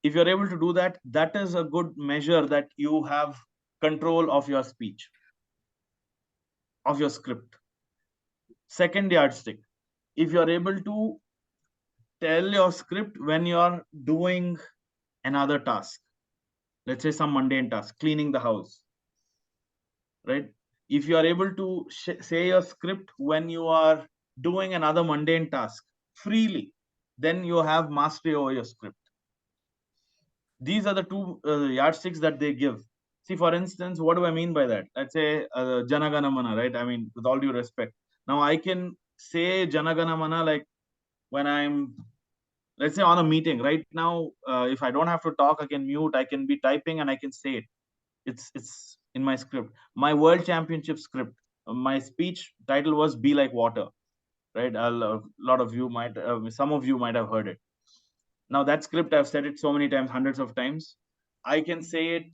If you're able to do that, that is a good measure that you have control of your speech, of your script. Second yardstick, if you're able to tell your script when you're doing another task, let's say some mundane task, cleaning the house, right? If you are able to say your script when you are doing another mundane task freely, then you have mastery over your script. These are the 2 yardsticks that they give. See, for instance, what do I mean by that? Let's say Jana Gana Mana, right? I mean, with all due respect. Now I can say Jana Gana Mana like when I'm, let's say, on a meeting right now. If I don't have to talk, I can mute, I can be typing, and I can say it. It's in my script. My world championship script, my speech title was Be Like Water, right? A lot of you might, some of you might have heard it. Now that script, I've said it so many times, hundreds of times. I can say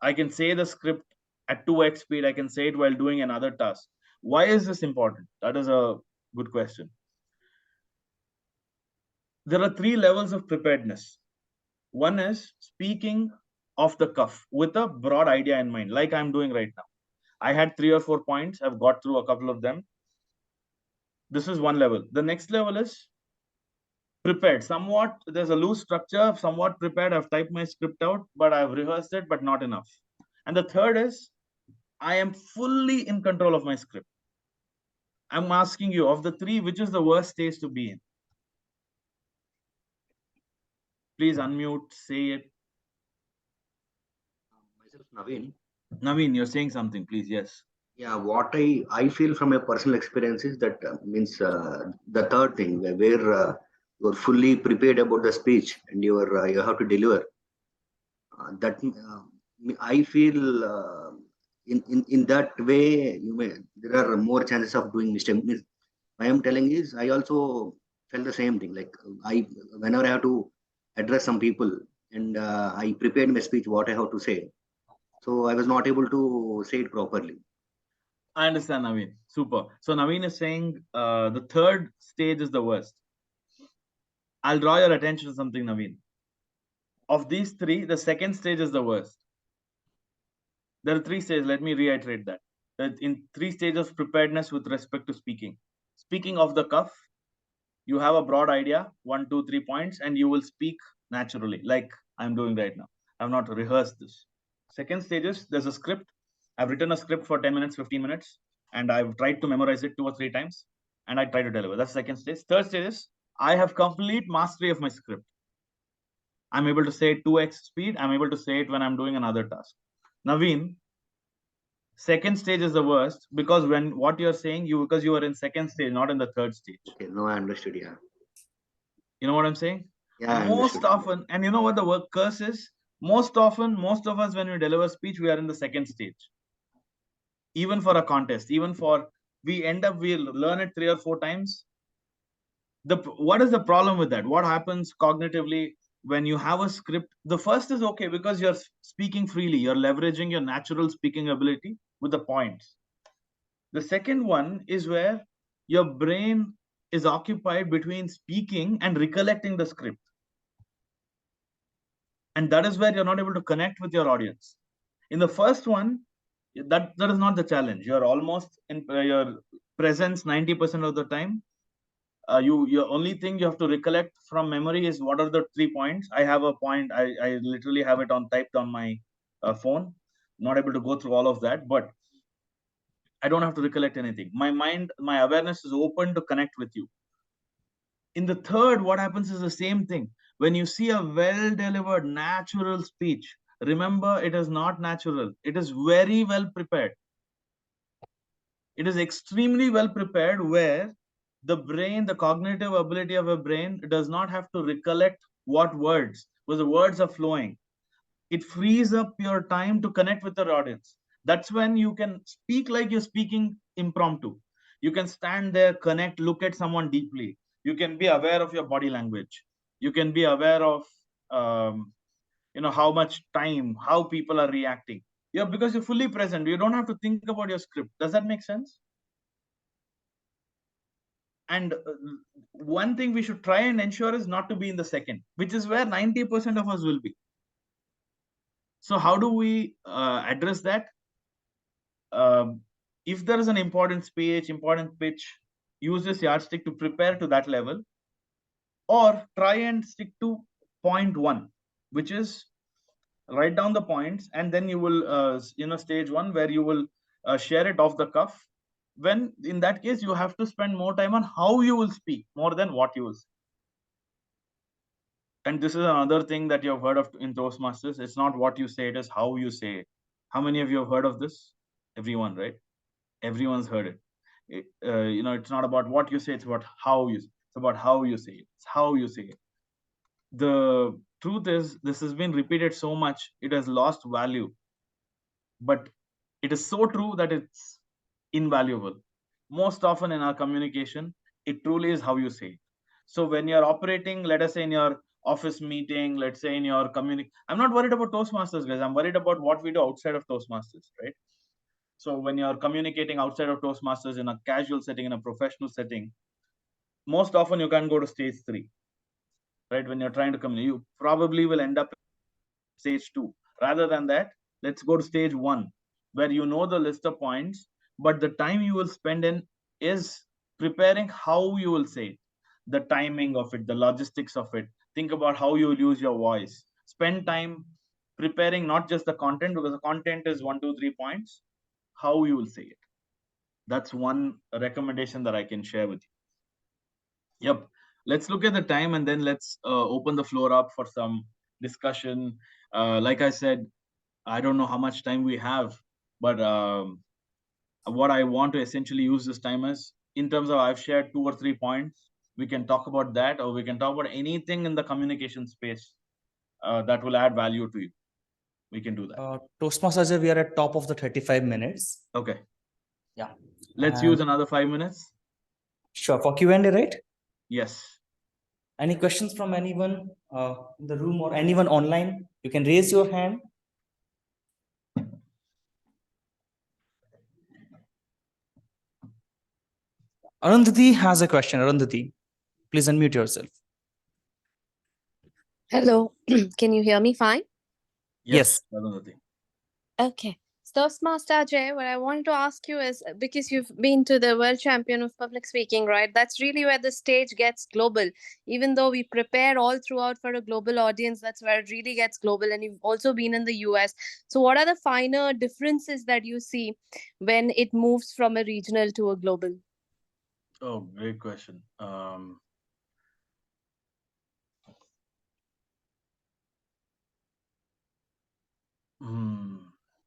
the script at 2x speed. I can say it while doing another task. Why is this important? That is a good question. There are 3 levels of preparedness. One is speaking off the cuff with a broad idea in mind, like I'm doing right now. I had 3 or 4 points. I've got through a couple of them. This is one level. The next level is prepared. Somewhat, there's a loose structure, somewhat prepared. I've typed my script out, but I've rehearsed it, but not enough. And the third is I am fully in control of my script. I'm asking you, of the 3, which is the worst stage to be in? Please unmute, say it. Myself, Naveen. Naveen, you're saying something, please. Yes. Yeah, what I feel from a personal experience is that means the third thing where you're fully prepared about the speech and you have to deliver. I feel in that way there are more chances of doing mistake. I am telling is I also felt the same thing. Like whenever I have to address some people and I prepared my speech what I have to say, so I was not able to say it properly. I understand, Naveen. Super. So Naveen is saying the third stage is the worst. I'll draw your attention to something, Naveen. Of these 3, the second stage is the worst. There are 3 stages. Let me reiterate that. In 3 stages of preparedness with respect to speaking. Speaking off the cuff, you have a broad idea, 1, 2, 3 points, and you will speak naturally, like I'm doing right now. I've not rehearsed this. Second stage is there's a script. I've written a script for 10 minutes, 15 minutes, and I've tried to memorize it 2 or 3 times, and I try to deliver. That's second stage. Third stage is I have complete mastery of my script. I'm able to say it 2x speed. I'm able to say it when I'm doing another task. Naveen, second stage is the worst because when what you're saying, because you are in second stage, not in the third stage. Okay, no, I understood. Yeah. You know what I'm saying? Yeah. Most often, and you know what the word curse is? Most often, most of us, when we deliver speech, we are in the second stage. Even for a contest, even for, we learn it 3 or 4 times. What is the problem with that? What happens cognitively when you have a script? The first is okay because you're speaking freely, you're leveraging your natural speaking ability. with the points. The second one is where your brain is occupied between speaking and recollecting the script. And that is where you're not able to connect with your audience. In the first one, that is not the challenge. You're almost in your presence 90% of the time. Your only thing you have to recollect from memory is what are the 3 points. I have a point. I literally have it typed on my phone. Not able to go through all of that, but I don't have to recollect anything. My mind, my awareness is open to connect with you. In the third, what happens is the same thing. When you see a well delivered natural speech, remember it is not natural. It is very well prepared. It is extremely well prepared, where the brain, the cognitive ability of a brain does not have to recollect what words, because the words are flowing. It frees up your time to connect with your audience. That's when you can speak like you're speaking impromptu. You can stand there, connect, look at someone deeply. You can be aware of your body language. You can be aware of how much time, how people are reacting. Yeah, because you're fully present. You don't have to think about your script. Does that make sense? And one thing we should try and ensure is not to be in the second, which is where 90% of us will be. So how do we address that? If there is an important speech, important pitch, use this yardstick to prepare to that level, or try and stick to point one, which is write down the points, and then you will, stage one, where you will share it off the cuff. When in that case, you have to spend more time on how you will speak more than what you will say. And this is another thing that you have heard of in Toastmasters. It's not what you say, it is how you say it. How many of you have heard of this? Everyone, right? Everyone's heard it. It's not about what you say, it's about how you say. It's about how you say it. It's how you say it. The truth is, this has been repeated so much, it has lost value. But it is so true that it's invaluable. Most often in our communication, it truly is how you say it. So when you're operating, let us say in your office meeting, let's say in your community, I'm not worried about Toastmasters, guys. I'm worried about what we do outside of Toastmasters, right? So when you're communicating outside of Toastmasters in a casual setting, in a professional setting, most often you can't go to stage 3, right? When you're trying to communicate, you probably will end up stage 2. Rather than that, let's go to stage 1, where you know the list of points, but the time you will spend in is preparing how you will say it, the timing of it, the logistics of it. Think about how you will use your voice. Spend time preparing not just the content, because the content is 1, 2, 3 points, how you will say it. That's one recommendation that I can share with you. Yep. Let's look at the time, and then let's open the floor up for some discussion. Like I said, I don't know how much time we have, but what I want to essentially use this time is, in terms of, I've shared 2 or 3 points. We can talk about that, or we can talk about anything in the communication space that will add value to you. We can do that. Toastmasters, we are at top of the 35 minutes. Okay. Yeah. Let's use another 5 minutes. Sure. For Q&A, right? Yes. Any questions from anyone in the room or anyone online? You can raise your hand. Arundhati has a question. Arundhati, please unmute yourself. Hello, can you hear me fine? Yes. Okay. Toastmaster Ajay, what I wanted to ask you is, because you've been to the world champion of public speaking, right? That's really where the stage gets global. Even though we prepare all throughout for a global audience, that's where it really gets global. And you've also been in the US. So what are the finer differences that you see when it moves from a regional to a global? Oh, great question.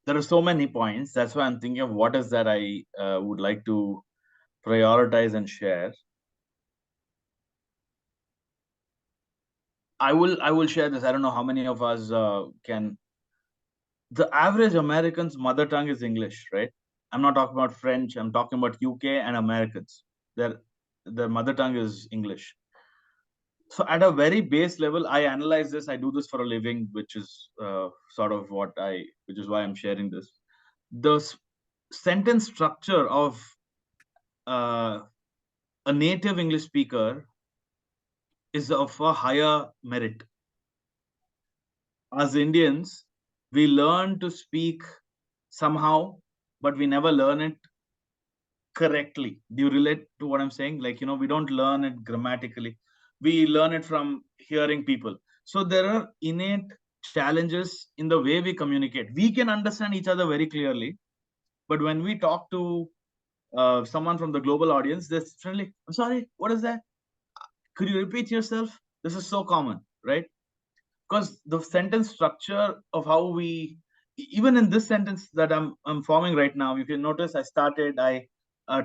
There are so many points. That's why I'm thinking of what is that I would like to prioritize and share. I will share this. I don't know how many of us can. The average American's mother tongue is English, right? I'm not talking about French. I'm talking about UK and Americans. Their mother tongue is English. So at a very base level, I analyze this. I do this for a living, which is sort of which is why I'm sharing this. The sentence structure of a native English speaker is of a higher merit. As Indians, we learn to speak somehow, but we never learn it correctly. Do you relate to what I'm saying? Like, we don't learn it grammatically. We learn it from hearing people. So there are innate challenges in the way we communicate. We can understand each other very clearly, but when we talk to someone from the global audience, they're friendly. I'm sorry, what is that? Could you repeat yourself? This is so common, right? Because the sentence structure of how we, even in this sentence that I'm forming right now, you can notice I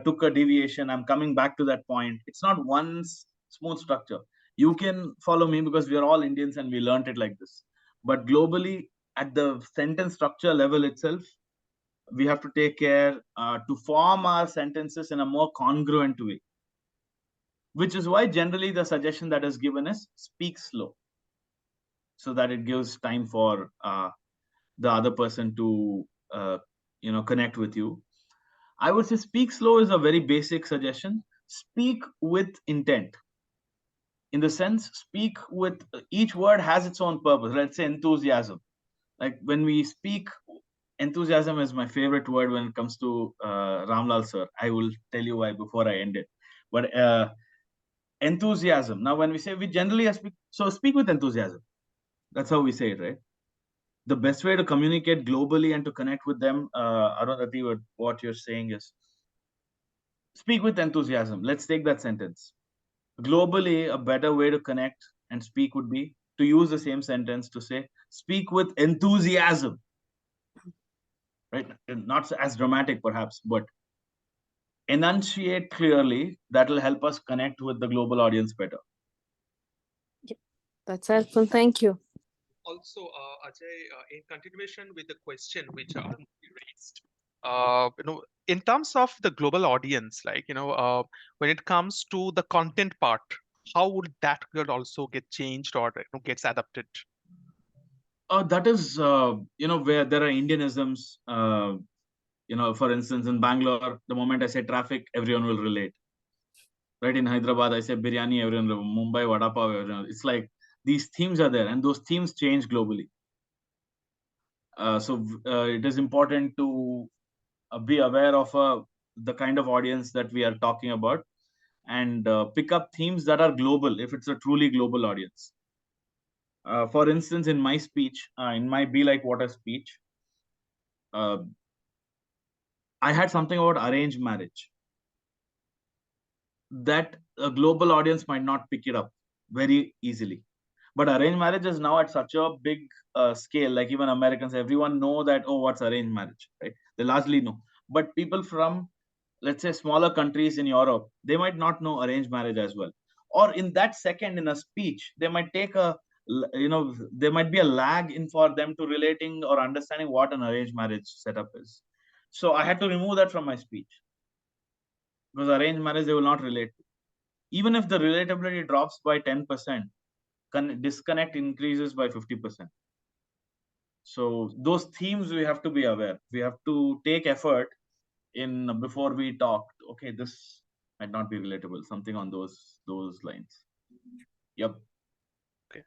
took a deviation, I'm coming back to that point. It's not one smooth structure. You can follow me because we are all Indians and we learned it like this. But globally, at the sentence structure level itself, we have to take care to form our sentences in a more congruent way. Which is why generally the suggestion that is given is speak slow, so that it gives time for the other person to connect with you. I would say speak slow is a very basic suggestion. Speak with intent. In the sense, speak with each word has its own purpose. Let's say enthusiasm. Like when we speak, enthusiasm is my favorite word when it comes to Ramlal sir. I will tell you why before I end it. But enthusiasm. Now, when we say, we generally speak with enthusiasm. That's how we say it, right? The best way to communicate globally and to connect with them, Arundhati, what you're saying is speak with enthusiasm. Let's take that sentence. Globally, a better way to connect and speak would be to use the same sentence to say, speak with enthusiasm. Right? Not as dramatic, perhaps, but enunciate clearly. That will help us connect with the global audience better. Yep. That's helpful. Thank you. Also, Ajay, in continuation with the question which you raised, in terms of the global audience, when it comes to the content part, how would that could also get changed or gets adapted? That is, where there are Indianisms. For instance, in Bangalore, the moment I say traffic, everyone will relate. Right, in Hyderabad, I say biryani, everyone will. Mumbai, vada pav, everyone. It's like these themes are there, and those themes change globally. So it is important to be aware of the kind of audience that we are talking about, and pick up themes that are global if it's a truly global audience. For instance, in my speech, in my Be Like Water speech, I had something about arranged marriage that a global audience might not pick it up very easily. But arranged marriage is now at such a big scale, like even Americans, everyone know that, oh, what's arranged marriage, right? They largely know. But people from, let's say, smaller countries in Europe, they might not know arranged marriage as well. Or in that second, in a speech, they might take there might be a lag in for them to relating or understanding what an arranged marriage setup is. So I had to remove that from my speech, because arranged marriage they will not relate to. Even if the relatability drops by 10%, disconnect increases by 50%. So those themes we have to be aware. We have to take effort in before we talk. Okay, this might not be relatable. Something on those lines. Yep. Okay.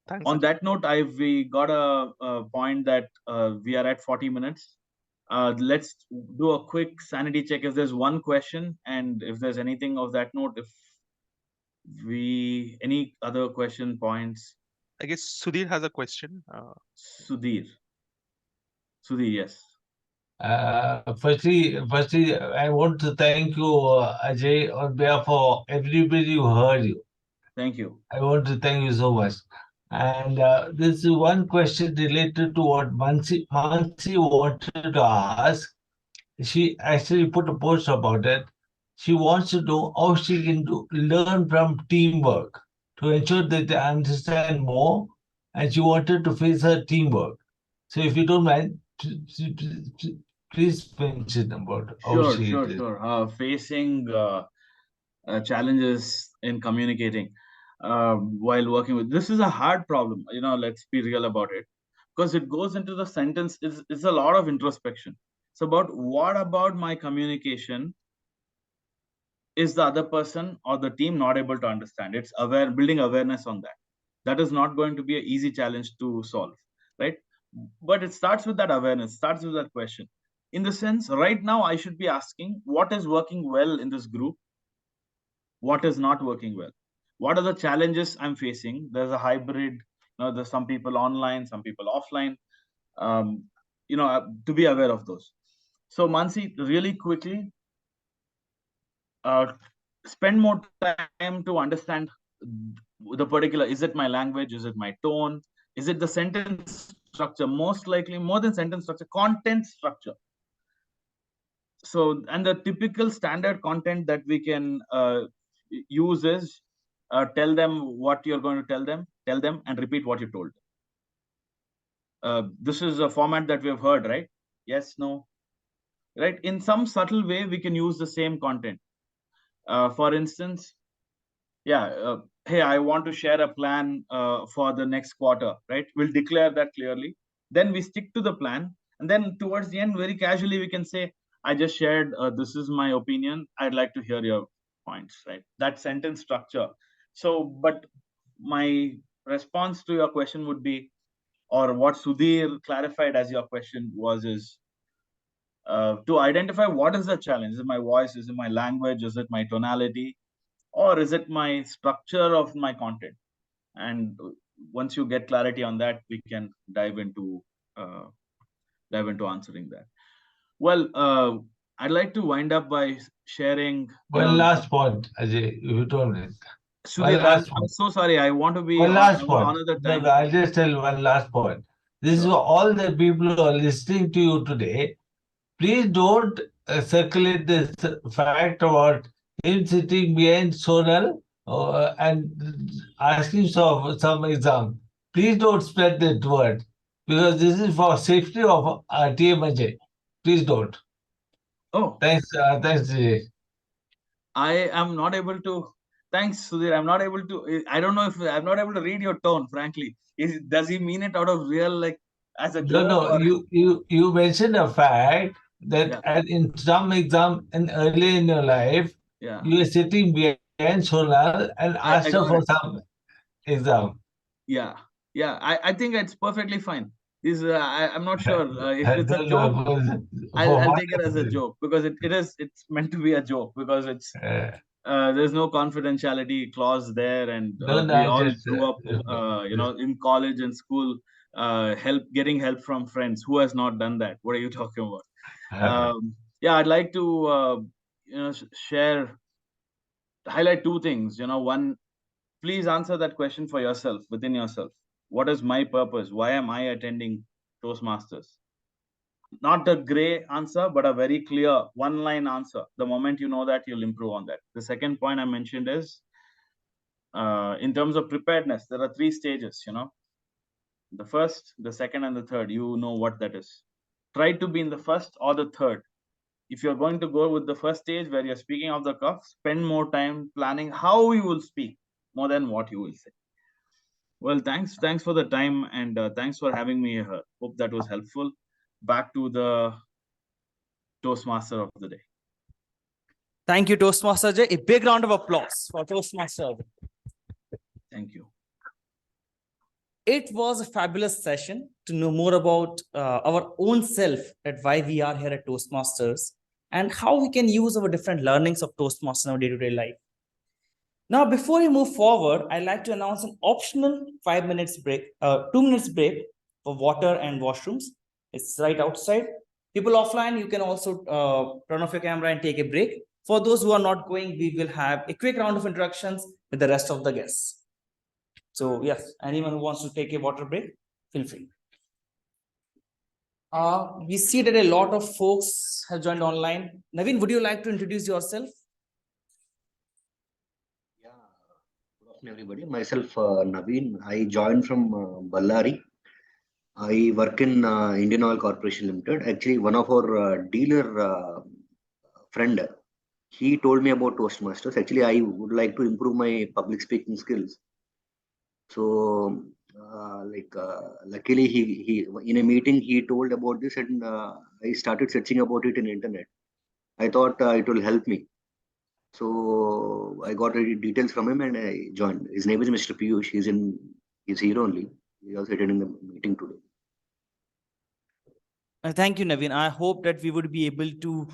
Thanks. On that note, we got a point that we are at 40 minutes. Let's do a quick sanity check if there's one question, and if there's anything of that note, if any other question points. I guess Sudhir has a question. Sudhir, yes. Firstly, I want to thank you, Ajay, on behalf of everybody who heard you. Thank you. I want to thank you so much. And this is one question related to what Mansi wanted to ask. She actually put a post about it. She wants to know how she can learn from teamwork to ensure that they understand more, and she wanted to face her teamwork. So if you don't mind, please mention about how she did. Sure. Facing challenges in communicating while working with, this is a hard problem. Let's be real about it, because it goes into the sentence. It's a lot of introspection. It's about what about my communication is the other person or the team not able to understand. It's building awareness on that. That is not going to be an easy challenge to solve, right? But it starts with that awareness, starts with that question. In the sense, right now I should be asking what is working well in this group, what is not working well, what are the challenges I'm facing. There's a hybrid, there's some people online, some people offline, to be aware of those. So Mansi, really quickly, spend more time to understand the particular, is it my language, is it my tone, is it the sentence structure? Most likely, more than sentence structure, content structure. So, and the typical standard content that we can use is tell them what you're going to tell them, and repeat what you told them. This is a format that we have heard, right? Yes, no, right? In some subtle way, we can use the same content. For instance, hey, I want to share a plan for the next quarter, right? We'll declare that clearly. Then we stick to the plan. And then towards the end, very casually, we can say, I just shared, this is my opinion. I'd like to hear your points, right? That sentence structure. So, but my response to your question would be, or what Sudhir clarified as your question was, is to identify what is the challenge. Is it my voice? Is it my language? Is it my tonality? Or is it my structure of my content? And once you get clarity on that, we can dive into answering that. Well, I'd like to wind up by sharing one last point, Ajay, you told me. Sudhir, I'm so sorry. I want to be one last point. honor the time. No, I'll just tell you one last point. This is all the people who are listening to you today. Please don't circulate this fact about him sitting behind Sonal and asking for some exam. Please don't spread that word, because this is for safety of TM Ajay. Please don't. Oh, thanks, Ajay. I am not able to. Thanks, Sudhir. I'm not able to. I don't know if I'm not able to read your tone. Frankly, does he mean it out of real, like, as a joke? No, or... you mentioned a fact that in some exam and early in your life, you were sitting behind Sonal and asked her for some exam. Yeah. I think it's perfectly fine. I'm not sure if it's a joke. I'll take it as a joke, because it's meant to be a joke, because it's there's no confidentiality clause there, and we all grew up in college and school getting help from friends. Who has not done that? What are you talking about? I'd like to highlight two things. One, please answer that question for yourself, within yourself. What is my purpose? Why am I attending Toastmasters? Not a gray answer, but a very clear one-line answer. The moment you know that, you'll improve on that. The second point I mentioned is, in terms of preparedness, there are 3 stages, The first, the second, and the third. You know what that is. Try to be in the first or the third. If you're going to go with the first stage where you're speaking off the cuff, spend more time planning how you will speak more than what you will say. Well, thanks for the time, and thanks for having me here. Hope that was helpful. Back to the Toastmaster of the day. Thank you, Toastmaster Ajay. A big round of applause for Toastmaster Ajay. Thank you. It was a fabulous session to know more about our own self, at why we are here at Toastmasters, and how we can use our different learnings of Toastmasters in our day-to-day life. Now, before we move forward, I'd like to announce an optional 5 minutes break, 2 minutes break for water and washrooms. It's right outside. People offline, you can also turn off your camera and take a break. For those who are not going, we will have a quick round of introductions with the rest of the guests. So yes, anyone who wants to take a water break, feel free. We see that a lot of folks have joined online. Naveen, would you like to introduce yourself? Everybody, myself Naveen. I joined from Ballari. I work in Indian Oil Corporation Limited. Actually, one of our dealer friend, he told me about Toastmasters. Actually, I would like to improve my public speaking skills. So Luckily he in a meeting he told about this, and I started searching about it in internet. I thought it will help me. So I got the details from him and I joined. His name is Mr. Piyush. He's here only. He also attending the meeting today. Thank you, Naveen. I hope that we would be able to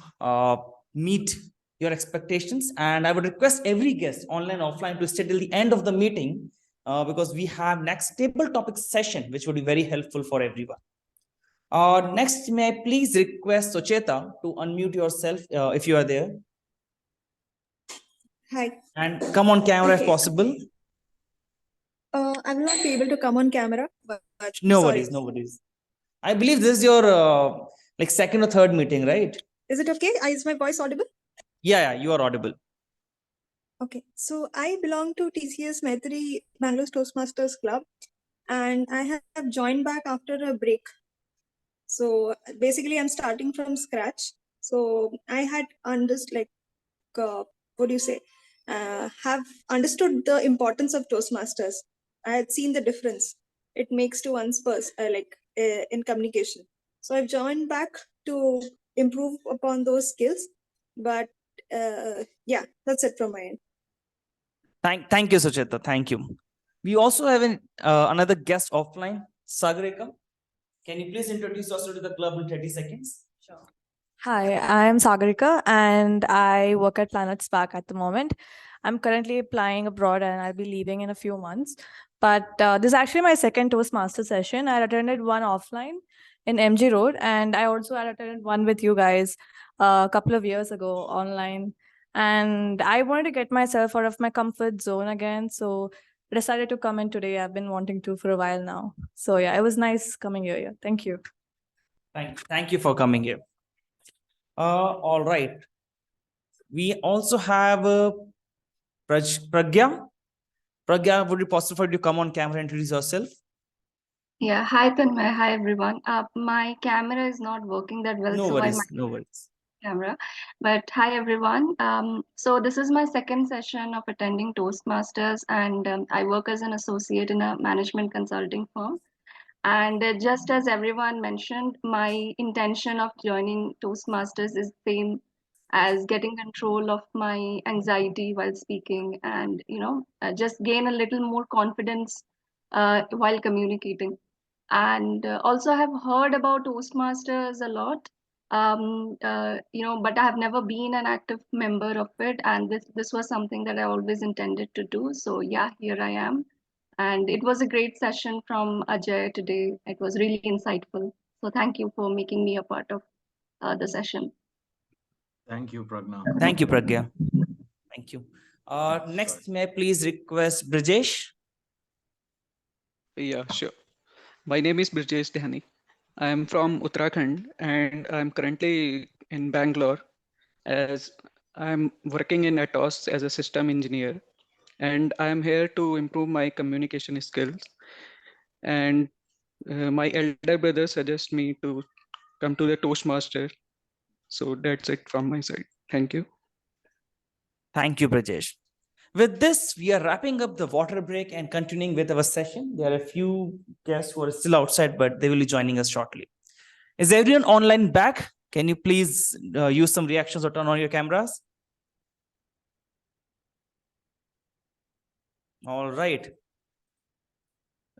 meet your expectations. And I would request every guest, online, offline, to stay till the end of the meeting because we have next table topic session, which would be very helpful for everyone. Next, may I please request Socheta to unmute yourself if you are there. Hi. And come on camera if Okay. possible. I will not be able to come on camera, but No sorry. worries, no worries. I believe this is your like second or third meeting, right? Is it okay? Is my voice audible? Yeah, you are audible. Okay. So I belong to TCS Maitri Bangalore Toastmasters Club, and I have joined back after a break. So basically, I'm starting from scratch. So I had understood, what do you say? Have understood the importance of Toastmasters. I had seen the difference it makes to one's in communication. So I've joined back to improve upon those skills. But yeah, that's it from my end. Thank you, Sucheta. Thank you. We also have another guest offline, Sagarika. Can you please introduce yourself to the club in 30 seconds? Sure. Hi, I'm Sagarika and I work at Planet Spark at the moment. I'm currently applying abroad and I'll be leaving in a few months. But this is actually my second Toastmaster session. I attended one offline in MG Road and I also had attended one with you guys a couple of years ago online. And I wanted to get myself out of my comfort zone again. So I decided to come in today. I've been wanting to for a while now. So yeah, it was nice coming here. Yeah. Thank you. Thank you for coming here. All right. We also have Pragya. Pragya, would it be possible for you to come on camera and introduce yourself? Yeah, hi Tanmay, hi everyone. My camera is not working that well, No so worries, I might no worries. camera. But hi everyone. So this is my second session of attending Toastmasters, and I work as an associate in a management consulting firm. And just as everyone mentioned, my intention of joining Toastmasters is same as getting control of my anxiety while speaking, and just gain a little more confidence while communicating. And also, I have heard about Toastmasters a lot, but I have never been an active member of it, and this was something that I always intended to do. So yeah, here I am. And it was a great session from Ajay today. It was really insightful. So thank you for making me a part of the session. Thank you, Pragna. Thank you, Pragya. Thank you. Next, may I please request Brajesh? Yeah, sure. My name is Brijesh Dhani. I am from Uttarakhand and I'm currently in Bangalore as I'm working in Atos as a system engineer. And I'm here to improve my communication skills. And my elder brother suggests me to come to the Toastmaster. So that's it from my side. Thank you. Thank you, Brajesh. With this, we are wrapping up the water break and continuing with our session. There are a few guests who are still outside, but they will be joining us shortly. Is everyone online back? Can you please use some reactions or turn on your cameras? All right.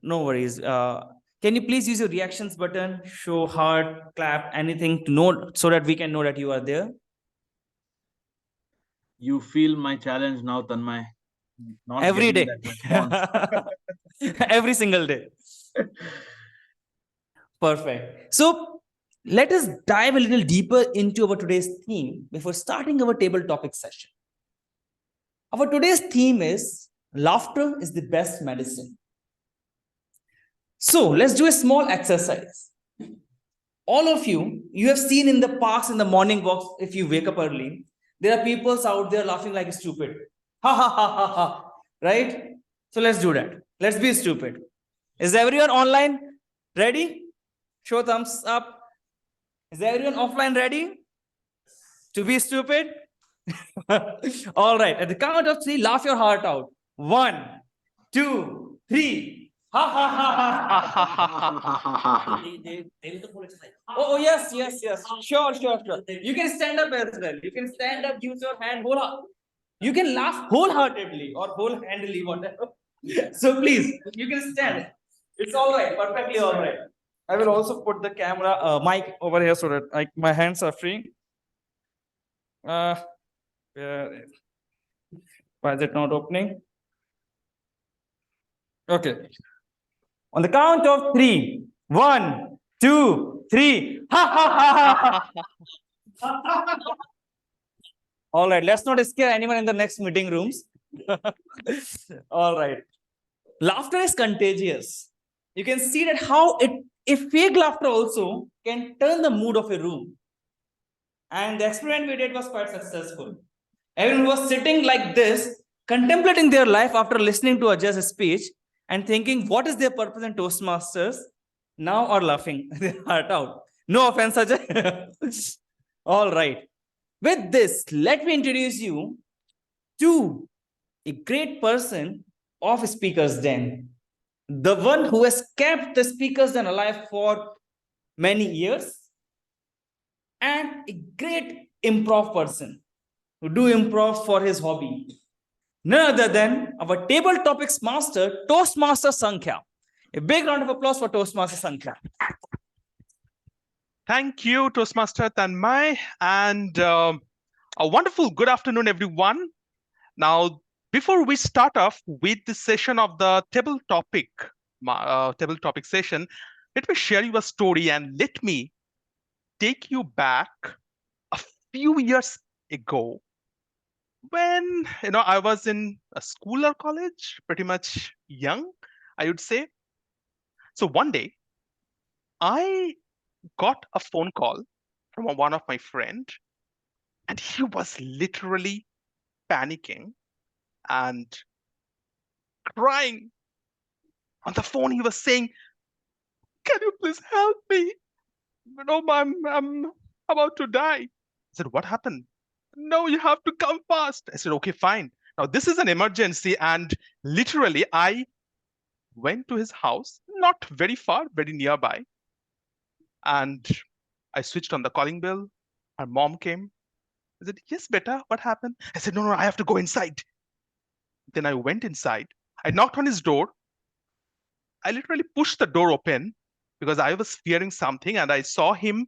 No worries. Can you please use your reactions button, show heart, clap, anything to know so that we can know that you are there? You feel my challenge now, Tanmay. Not Every getting day. that response. Every single day. Perfect. So let us dive a little deeper into our today's theme before starting our table topic session. Our today's theme is laughter is the best medicine. So let's do a small exercise. All of you have seen in the parks in the morning walks, if you wake up early, there are people out there laughing like stupid. Ha ha ha ha ha. Right? So let's do that. Let's be stupid. Is everyone online ready? Show thumbs up. Is everyone offline ready to be stupid? All right. At the count of 3, laugh your heart out. 1, 2, 3. Ha ha ha ha ha. Oh, yes, yes, yes. Sure, sure, sure. You can stand up as well. You can stand up, use your hand, you can laugh wholeheartedly or wholehandedly, whatever. So please, you can stand. It's all right, perfectly all right. I will also put the camera mic over here so that my hands are free. Where why is it not opening? Okay. On the count of 3. 1, 2, 3. Ha ha ha ha. All right, let's not scare anyone in the next meeting rooms. All right. Laughter is contagious. You can see that how a fake laughter also can turn the mood of a room. And the experiment we did was quite successful. Everyone was sitting like this, contemplating their life after listening to Ajay's speech and thinking, what is their purpose in Toastmasters? Now or laughing their heart out. No offense, Ajay. All right. With this, let me introduce you to a great person of Speakers Den. The one who has kept the Speakers Den alive for many years, and a great improv person who do improv for his hobby. None other than our table topics master, Toastmaster Sankhya. A big round of applause for Toastmaster Sankhya. Thank you, Toastmaster Tanmay, and a wonderful good afternoon, everyone. Now, before we start off with the session of the table topic session, let me share you a story and let me take you back a few years ago when I was in a school or college, pretty much young, I would say. So one day, I got a phone call from one of my friend, and he was literally panicking and crying on the phone. He was saying, "Can you please help me? I'm about to die." I said, "What happened?" "No, you have to come fast." I said, "Okay, fine. Now this is an emergency," and literally I went to his house, not very far, very nearby, and I switched on the calling bell. Her mom came. I said, "Yes, beta, what happened?" I said, "No, I have to go inside." Then I went inside. I knocked on his door. I literally pushed the door open because I was fearing something, and I saw him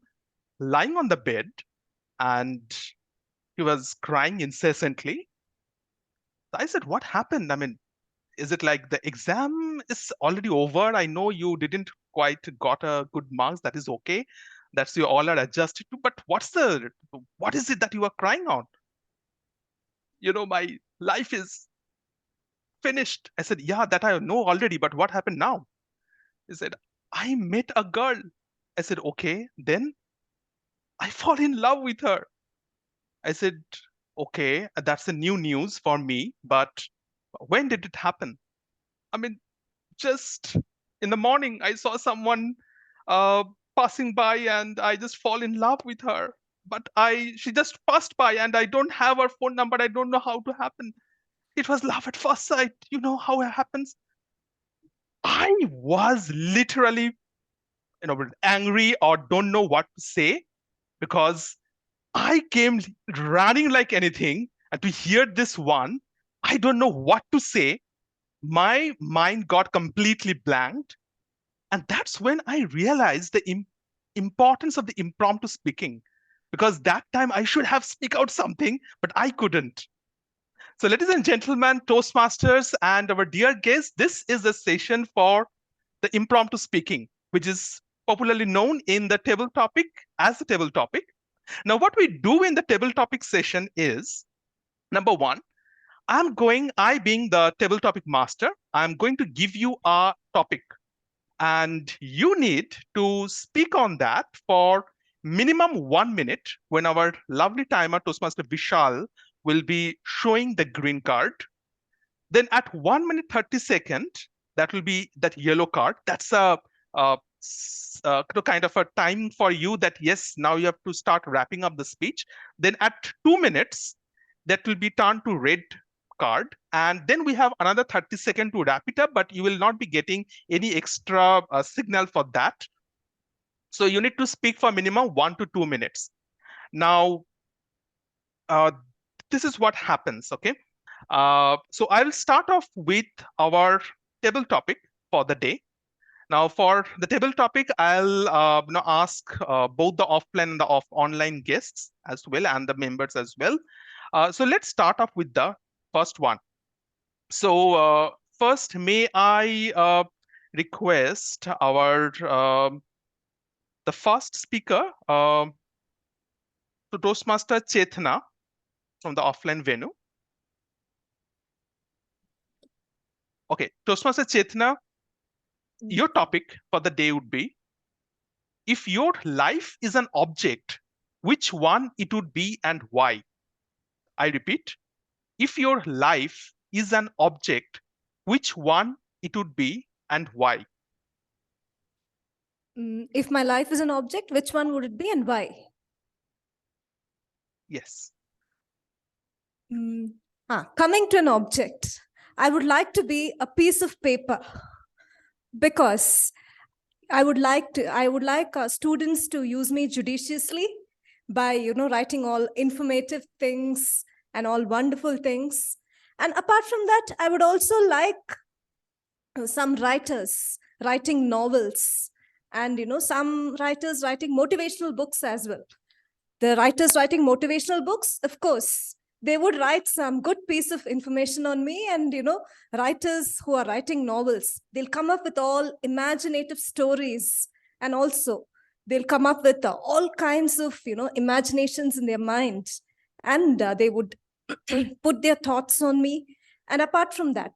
lying on the bed and he was crying incessantly. I said, "What happened? I mean, is it like the exam is already over? I know you didn't quite got a good marks. That is okay. That's you all are adjusted to. But what is it that you are crying on? My life is finished." I said, "Yeah, that I know already. But what happened now?" He said, "I met a girl." I said, "Okay, then?" "I fall in love with her." I said, "Okay, that's a new news for me, but when did it happen?" I mean, just in the morning, I saw someone uh, passing by and I just fall in love with her. But she just passed by and I don't have her phone number. I don't know how to happen. It was love at first sight. You know how it happens? I was literally, angry or don't know what to say because I came running like anything, and to hear this one, I don't know what to say. My mind got completely blanked. And that's when I realized the importance of the impromptu speaking. Because that time I should have speak out something, but I couldn't. So ladies and gentlemen, Toastmasters and our dear guests, this is a session for the impromptu speaking, which is popularly known in the table topic as the table topic. Now, what we do in the table topic session is, number one, I being the table topic master, I'm going to give you a topic and you need to speak on that for minimum 1 minute when our lovely timer Toastmaster Vishal will be showing the green card. Then at 1 minute 30 second, that will be that yellow card. That's a kind of a time for you that, yes, now you have to start wrapping up the speech. Then at 2 minutes, that will be turned to red card, and then we have another 30 seconds to wrap it up, but you will not be getting any extra signal for that. So you need to speak for minimum 1 to 2 minutes. Now, this is what happens, okay? So I will start off with our table topic for the day. Now, for the table topic, I'll now ask both the offline and the online guests as well, and the members as well. So let's start off with the first one. So first, may I request our the first speaker to Toastmaster Chetna from the offline venue. Okay, Toastmaster Chetna, your topic for the day would be, if your life is an object, which one it would be and why? I repeat, if your life is an object, which one it would be and why? If my life is an object, which one would it be and why? Yes. Coming to an object, I would like to be a piece of paper, because I would like students to use me judiciously by writing all informative things and all wonderful things. And apart from that, I would also like some writers writing novels, and some writers writing motivational books as well. The writers writing motivational books, of course, they would write some good piece of information on me, and writers who are writing novels, they'll come up with all imaginative stories, and also they'll come up with all kinds of imaginations in their mind, and they would put their thoughts on me. And apart from that,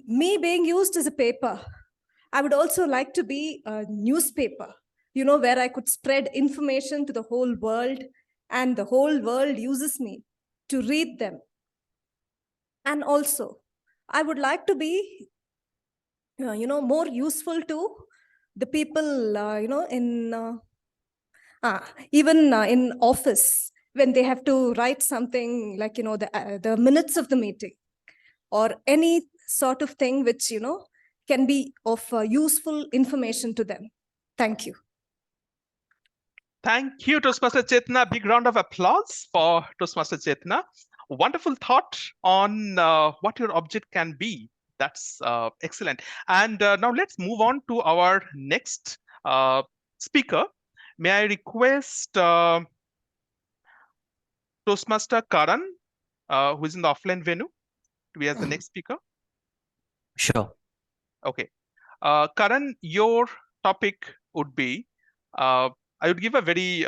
me being used as a paper, I would also like to be a newspaper, where I could spread information to the whole world, and the whole world uses me to read them. And also, I would like to be, more useful to the people, even in office, when they have to write something like, the minutes of the meeting, or any sort of thing which, can be of useful information to them. Thank you. Thank you, Toastmaster Chetna. Big round of applause for Toastmaster Chetna. Wonderful thought on what your object can be. That's excellent. And now let's move on to our next speaker. May I request Toastmaster Karan, who is in the offline venue, to be as the next speaker? Sure. Okay. Karan, your topic would be, I would give a very,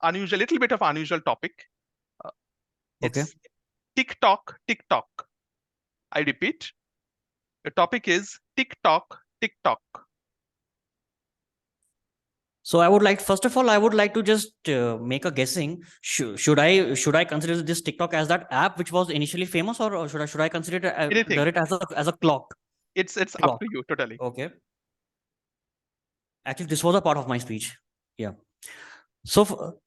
unusual, little bit of unusual topic. It's TikTok, TikTok. I repeat, the topic is TikTok, TikTok. So I would like, first of all, I would like to just make a guessing. Should I consider this TikTok as that app which was initially famous, or should I consider it as a clock? It's up to you totally. Okay. Actually, this was a part of my speech. Yeah. So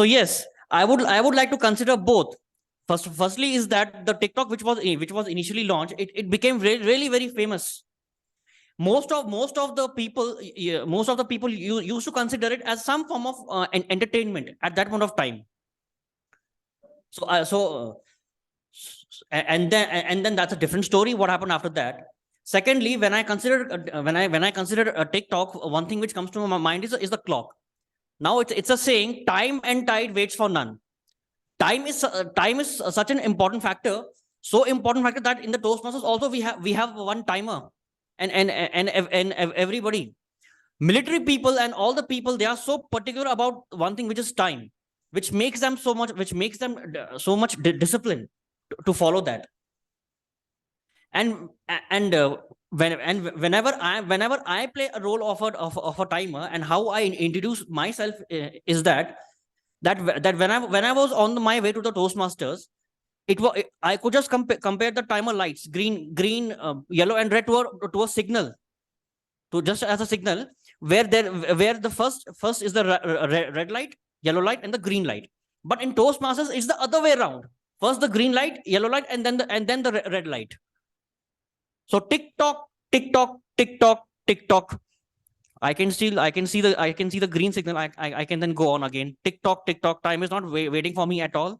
yes, I would like to consider both. Firstly, is that the TikTok which was initially launched, it became really very famous. Most of the people used to consider it as some form of entertainment at that point of time. And then that's a different story. What happened after that? Secondly, when I consider a TikTok, one thing which comes to my mind is the clock. Now it's a saying: time and tide waits for none. Time is such an important factor, so important factor that in the Toastmasters also we have one timer, and everybody, military people and all the people, they are so particular about one thing, which is time, which makes them so much disciplined to follow that. And whenever I play a role of a timer, and how I introduce myself is that when I was on my way to the Toastmasters, I could just compare the timer lights, green, yellow, and red to a signal, to just as a signal, where the first is the red light, yellow light, and the green light. But in Toastmasters, it's the other way around. First the green light, yellow light, and then the red light. So tick tock, tick tock, tick tock, tick tock. I can see the green signal. I can then go on again. Tick tock, tick tock. Time is not waiting for me at all.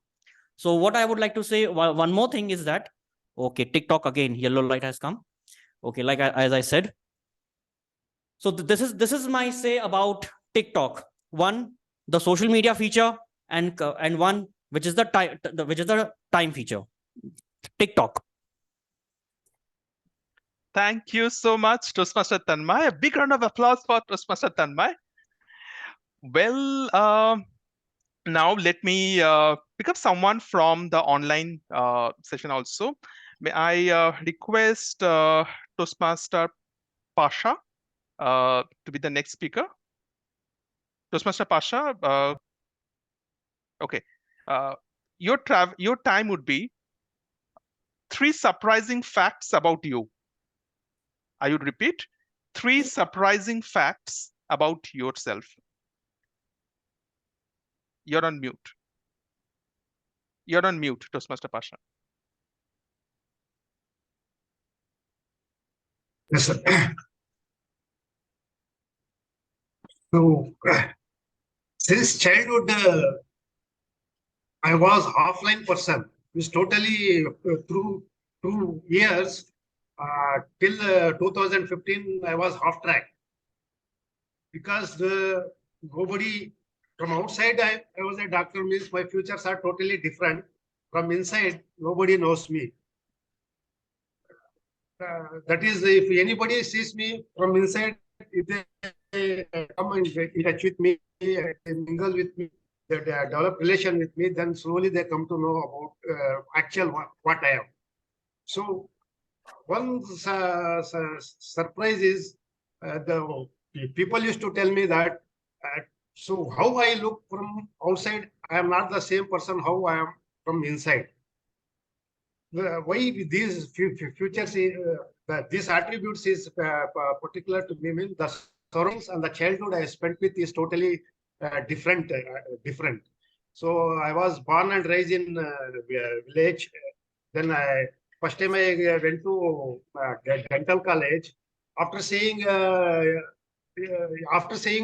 So what I would like to say, one more thing is that, okay, tick tock again, yellow light has come. Okay, as I said. So this is my say about TikTok. One, the social media feature, and one which is the time feature. TikTok. Thank you so much, Toastmaster Tanmay. A big round of applause for Toastmaster Tanmay. Well, now let me pick up someone from the online session also. May I request Toastmaster Pasha to be the next speaker? Toastmaster Pasha, okay. Your time would be 3 surprising facts about you. I would repeat, 3 surprising facts about yourself. You're on mute. You're on mute, Toastmaster Pasha. Yes, sir. So, since childhood, I was offline person. It's totally through 2 years till 2015, I was half track because nobody from outside. I was a doctor. Means my futures are totally different. From inside, nobody knows me. That is, if anybody sees me from inside, if they come and get in touch with me, they mingle with me, they develop relation with me, then slowly they come to know about actual what I am. So one surprise is the people used to tell me that, so how I look from outside, I am not the same person how I am from inside. Why these futures, these attributes is particular to me, mean the surroundings and the childhood I spent with is totally different. So I was born and raised in village. Then first time I went to dental college. After seeing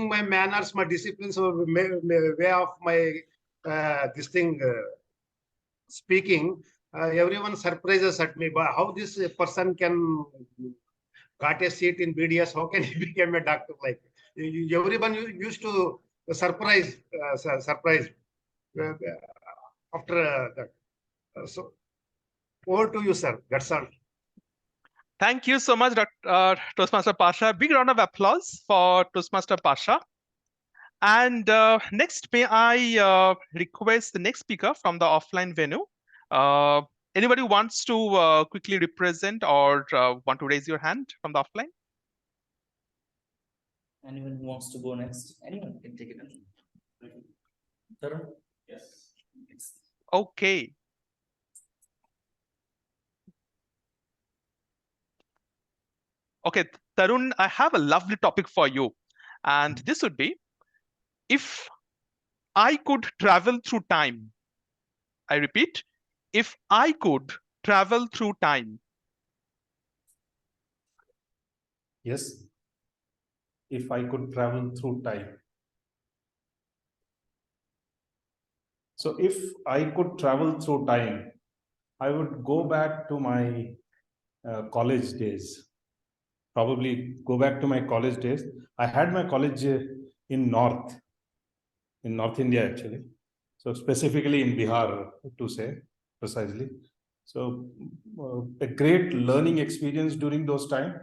my manners, my discipline, so way of my this thing speaking. Everyone surprises at me, but how this person can got a seat in BDS? How can he become a doctor? Like everyone used to surprise after that. So over to you, sir. That's all. Thank you so much, Toastmaster Pasha. Big round of applause for Toastmaster Pasha. And next, may I request the next speaker from the offline venue. Anybody wants to quickly represent or want to raise your hand from the offline? Anyone who wants to go next? Anyone can take it. Tarun? Yes. Okay. Okay, Tarun, I have a lovely topic for you. And this would be, if I could travel through time. I repeat, if I could travel through time. Yes. If I could travel through time. So if I could travel through time, I would go back to my college days. Probably go back to my college days. I had my college in North India, actually. So specifically in Bihar, to say precisely. So a great learning experience during those times.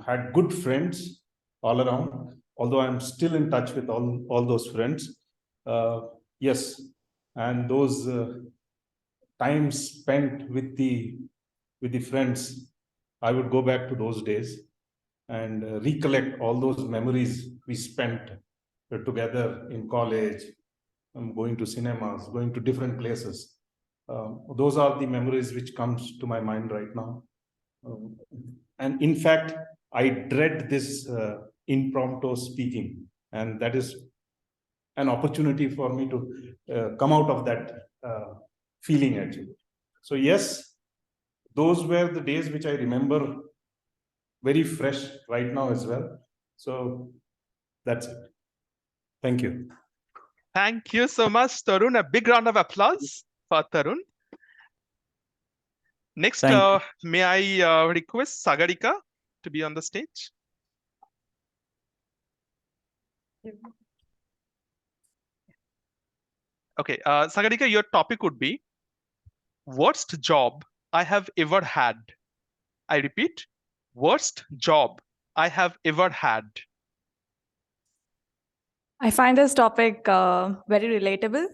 Had good friends all around. Although I'm still in touch with all those friends. Yes, and those times spent with the friends, I would go back to those days and recollect all those memories we spent together in college, going to cinemas, going to different places. Those are the memories which comes to my mind right now. And in fact, I dread this impromptu speaking, and that is an opportunity for me to come out of that feeling actually. So yes, those were the days which I remember very fresh right now as well. So that's it. Thank you. Thank you so much, Tarun. A big round of applause for Tarun. Next, Thank may I request Sagarika to be on the stage? Okay, Sagarika, your topic would be worst job I have ever had. I repeat, worst job I have ever had. I find this topic very relatable.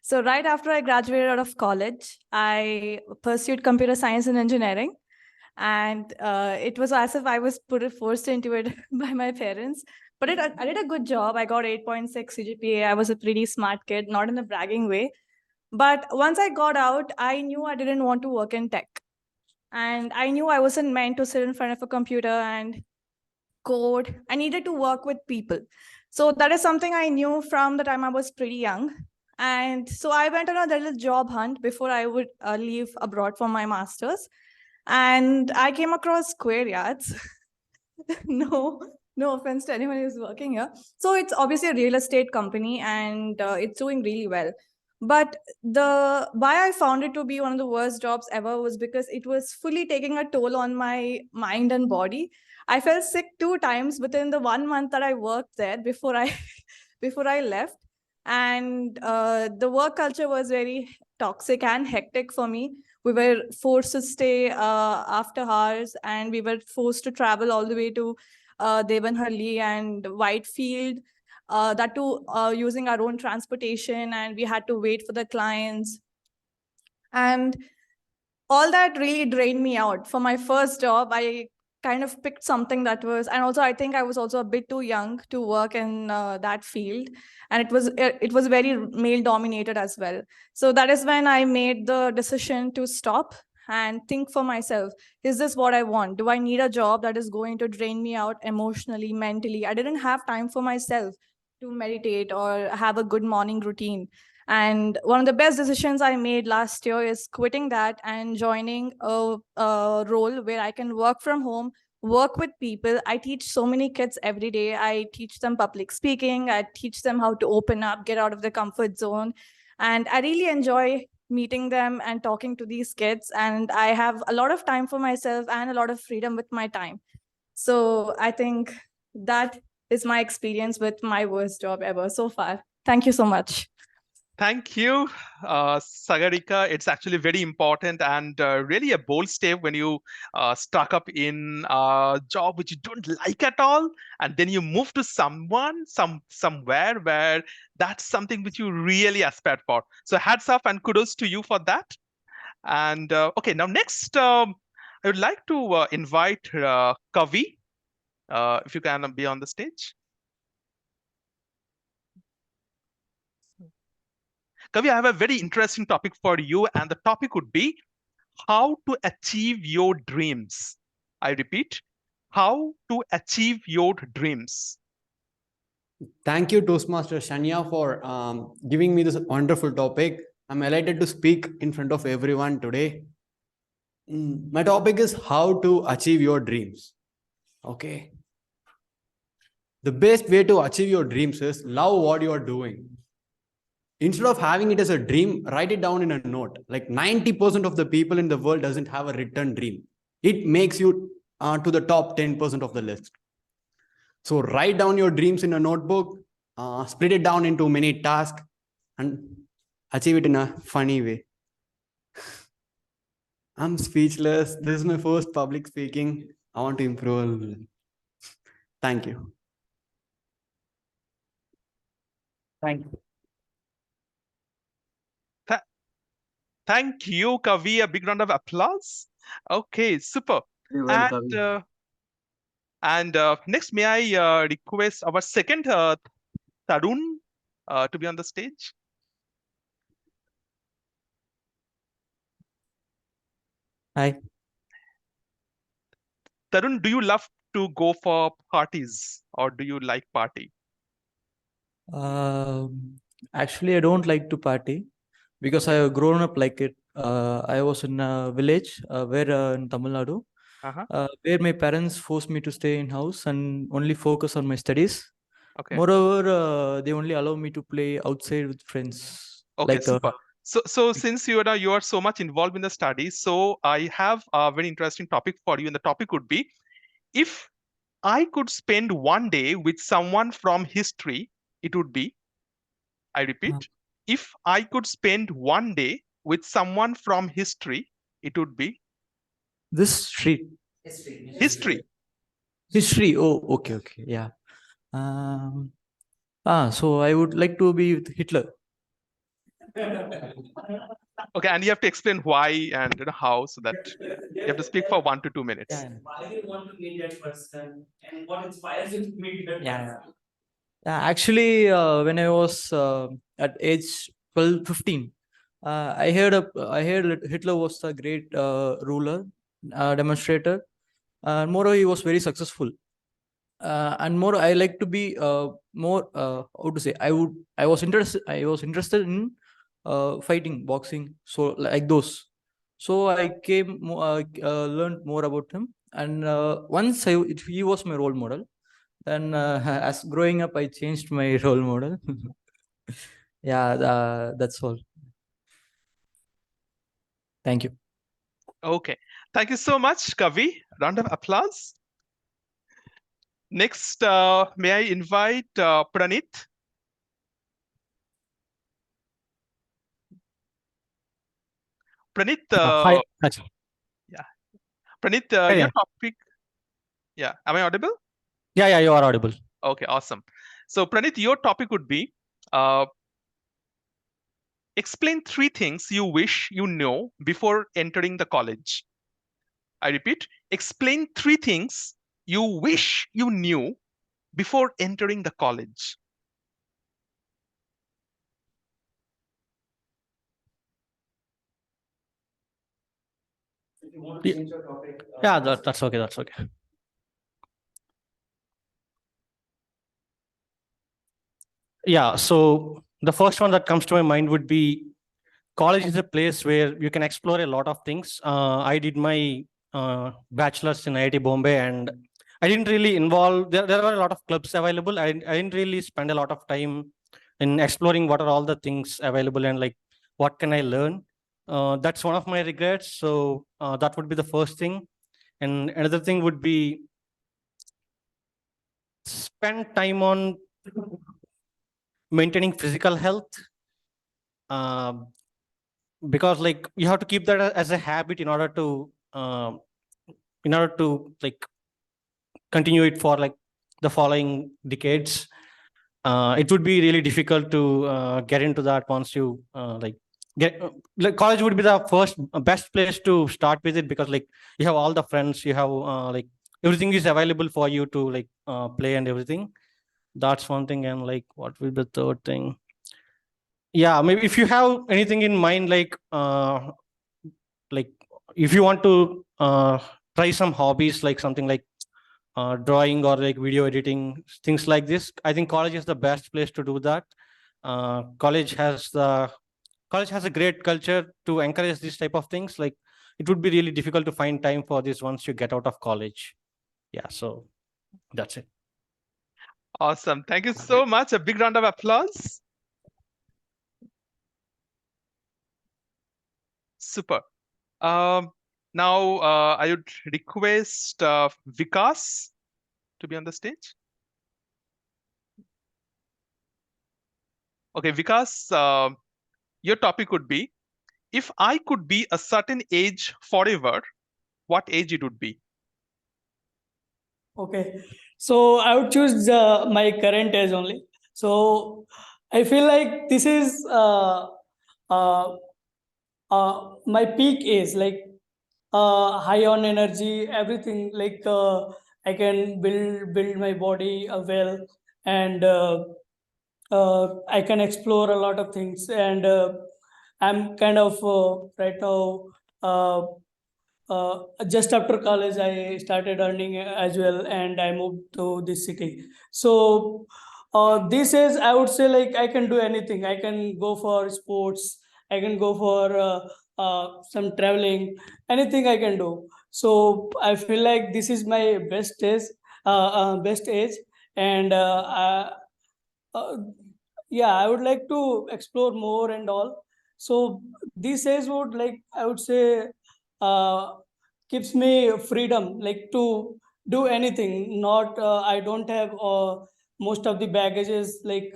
So right after I graduated out of college, I pursued computer science and engineering. And it was as if I was forced into it by my parents. But I did a good job. I got 8.6 CGPA. I was a pretty smart kid, not in a bragging way. But once I got out, I knew I didn't want to work in tech. And I knew I wasn't meant to sit in front of a computer and code. I needed to work with people. So that is something I knew from the time I was pretty young. And so I went on a little job hunt before I would leave abroad for my master's. And I came across Square Yards. no offense to anyone who's working here. So it's obviously a real estate company, and it's doing really well. But the why I found it to be one of the worst jobs ever was because it was fully taking a toll on my mind and body. I felt sick 2 times within the 1 month that I worked there before I before I left. And the work culture was very toxic and hectic for me. We were forced to stay after hours, and we were forced to travel all the way to Devanahalli and Whitefield, that too using our own transportation, and we had to wait for the clients. And all that really drained me out. For my first job, I kind of picked something that was, and also I think I was also a bit too young to work in that field, and it was very male dominated as well. So that is when I made the decision to stop and think for myself, is this what I want? Do I need a job that is going to drain me out emotionally, mentally? I didn't have time for myself to meditate or have a good morning routine. And one of the best decisions I made last year is quitting that and joining a role where I can work from home, work with people. I teach so many kids every day. I teach them public speaking. I teach them how to open up, get out of their comfort zone. And I really enjoy meeting them and talking to these kids. And I have a lot of time for myself and a lot of freedom with my time. So I think that is my experience with my worst job ever so far. Thank you so much. Thank you, Sagarika. It's actually very important and really a bold step when you stuck up in a job which you don't like at all, and then you move to somewhere where that's something which you really aspire for. So hats off and kudos to you for that. And okay, now next, I would like to invite Kavi, if you can be on the stage. Kavi, I have a very interesting topic for you, and the topic would be how to achieve your dreams. I repeat, how to achieve your dreams. Thank you, Toastmaster Shania, for giving me this wonderful topic. I'm elated to speak in front of everyone today. My topic is how to achieve your dreams. Okay. The best way to achieve your dreams is love what you are doing. Instead of having it as a dream, write it down in a note. Like 90% of the people in the world doesn't have a written dream. It makes you to the top 10% of the list. So write down your dreams in a notebook, split it down into many tasks, and achieve it in a funny way. I'm speechless. This is my first public speaking. I want to improve. Thank you. Thank you. Thank you, Kavi. A big round of applause. Okay, super. Well, and next, may I request our second Tarun to be on the stage? Hi. Tarun, do you love to go for parties or do you like party? Actually, I don't like to party because I have grown up like it. I was in a village where in Tamil Nadu, where my parents forced me to stay in house and only focus on my studies. Okay. Moreover, they only allow me to play outside with friends. Okay, Like super. So since you are so much involved in the studies, so I have a very interesting topic for you, and the topic would be, if I could spend one day with someone from history, it would be, I repeat, if I could spend one day with someone from history, it would be this street. history. History. Oh, okay, okay, yeah. So I would like to be with Hitler. Okay, and you have to explain why and how, so that you have to speak for 1 to 2 minutes. Why do you want to meet that person, and what inspires you to meet that person? Actually, when I was at age 12, 15, I heard that Hitler was a great ruler, demonstrator, and moreover, he was very successful. And more, I like to be more. How to say? I was interested. I was interested in fighting, boxing. So like those. So I learned more about him, and once he was my role model. Then as growing up, I changed my role model. Yeah, that's all. Thank you. Okay, thank you so much, Kavi. Round of applause. Next, may I invite Pranit? Pranit, Hi, Ajay. yeah. Pranit, Hi your there. topic. Yeah, am I audible? Yeah, you are audible. Okay, awesome. So, Pranit, your topic would be explain 3 things you wish you know before entering the college. I repeat, explain 3 things you wish you knew before entering the college. Yeah, that's okay. That's okay. Yeah, so the first one that comes to my mind would be college is a place where you can explore a lot of things. I did my bachelor's in IIT Bombay, and I didn't really involve. There were a lot of clubs available. I didn't really spend a lot of time in exploring what are all the things available and like what can I learn. That's one of my regrets. So that would be the first thing, and another thing would be spend time on maintaining physical health. Because like you have to keep that as a habit in order to like continue it for like the following decades. It would be really difficult to get into that once you like get like college would be the first best place to start with it, because like you have all the friends, you have like everything is available for you to like play and everything. That's one thing. And like what will be the third thing? Yeah, maybe if you have anything in mind, like if you want to try some hobbies, like something like drawing or like video editing, things like this, I think college is the best place to do that. College has a great culture to encourage this type of things. Like it would be really difficult to find time for this once you get out of college. Yeah, so that's it. Awesome. Thank you so much. A big round of applause. Super. Now I would request Vikas to be on the stage. Okay, Vikas, your topic would be, if I could be a certain age forever, what age it would be? Okay, so I would choose my current age only. So I feel like this is my peak age, like high on energy, everything. Like I can build my body well, and I can explore a lot of things. And I'm kind of right now. Just after college, I started earning as well, and I moved to this city. So this is, I would say, like I can do anything. I can go for sports. I can go for some traveling, anything I can do. So I feel like this is my best age, and uh, yeah, I would like to explore more and all. So this age would, like, I would say, uh, gives me freedom, like to do anything. Not I don't have most of the baggages, like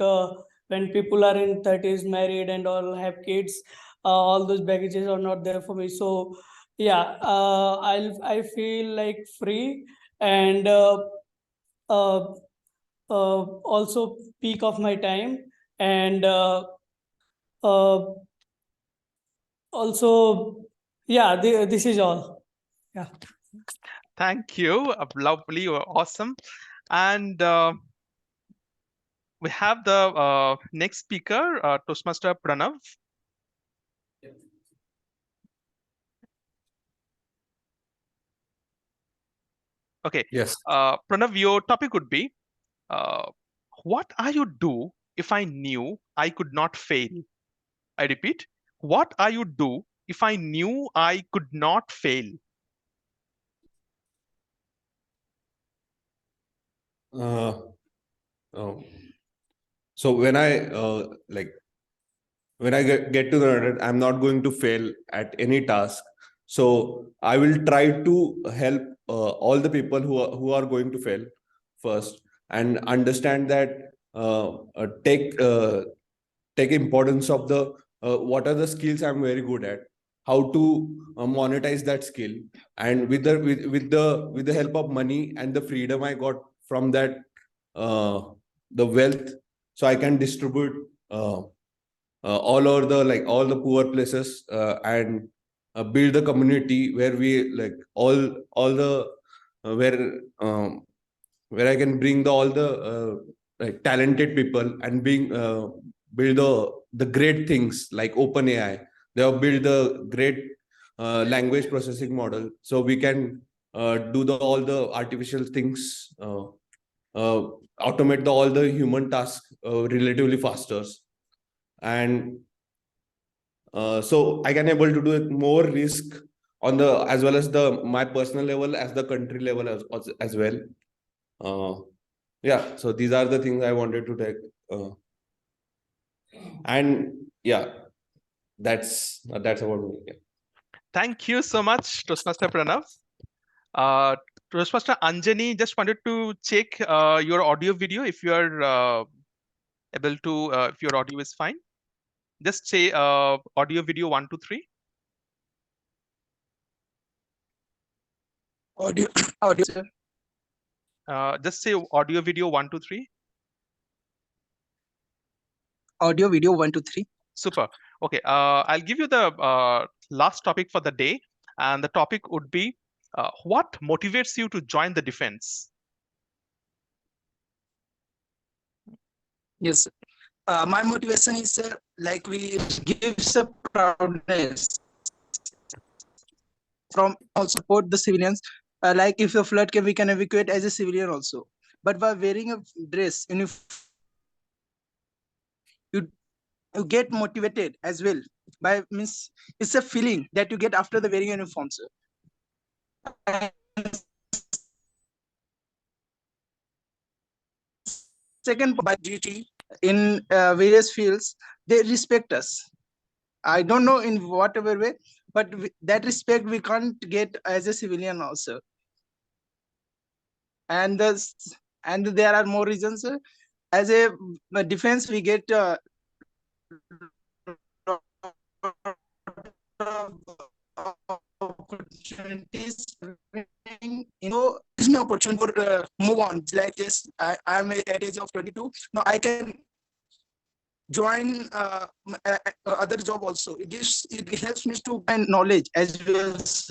when people are in 30s, married and all, have kids. All those baggages are not there for me. So yeah, I feel like free, and uh, also peak of my time, and uh, also, yeah, this is all. Yeah. Thank you. Lovely, awesome. And we have the next speaker, Toastmaster Pranav. Okay. Yes. Pranav, your topic would be, what I would do if I knew I could not fail? I repeat, what I would do if I knew I could not fail? Uh, oh. So when I when I get to know that I'm not going to fail at any task, so I will try to help all the people who are going to fail first, and understand that take importance of the what are the skills I'm very good at, how to monetize that skill, and with the help of money and the freedom I got from that, the wealth, so I can distribute all over the all the poor places, and build the community where we all the where I can bring all the talented people, and build the great things like OpenAI. They have built the great language processing model, so we can do all the artificial things, uh, automate all the human tasks relatively faster, and so I can able to do it more risk on the as well as the my personal level as the country level as well. Yeah, so these are the things I wanted to take, and yeah, that's about me. Yeah. Thank you so much, Toastmaster Pranav. Toastmaster Anjani, just wanted to check your audio video if you are able to, if your audio is fine. Just say audio video 1, 2, 3. Audio, sir. Just say audio video 1, 2, 3. Audio, video 1, 2, 3. Super. Okay. I'll give you the last topic for the day, and the topic would be, what motivates you to join the defense? Yes. My motivation is like we gives a proudness from also support the civilians. Like if a flood can, we can evacuate as a civilian also. But by wearing a dress, you get motivated as well. By means it's a feeling that you get after the wearing uniform, sir. Second, by duty in various fields, they respect us. I don't know in whatever way, but that respect we can't get as a civilian also. And there are more reasons. As a defense, we get opportunities. So it's no opportunity for move on. Like this, I'm at age of 22. Now I can join other job also. It helps me to gain knowledge as well as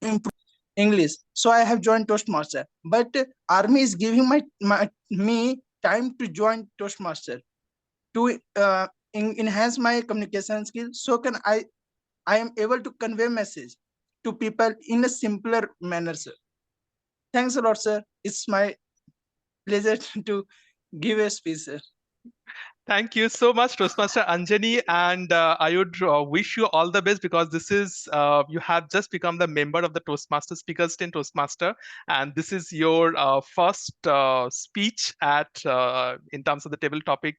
improve English. So I have joined Toastmaster. But Army is giving me time to join Toastmaster to enhance my communication skills. So can I am able to convey message to people in a simpler manner, sir. Thanks a lot, sir. It's my pleasure to give a speech, sir. Thank you so much, Toastmaster Anjani, and I would wish you all the best because this is you have just become the member of the Toastmaster Speakers 10 Toastmaster, and this is your first speech at in terms of the table topic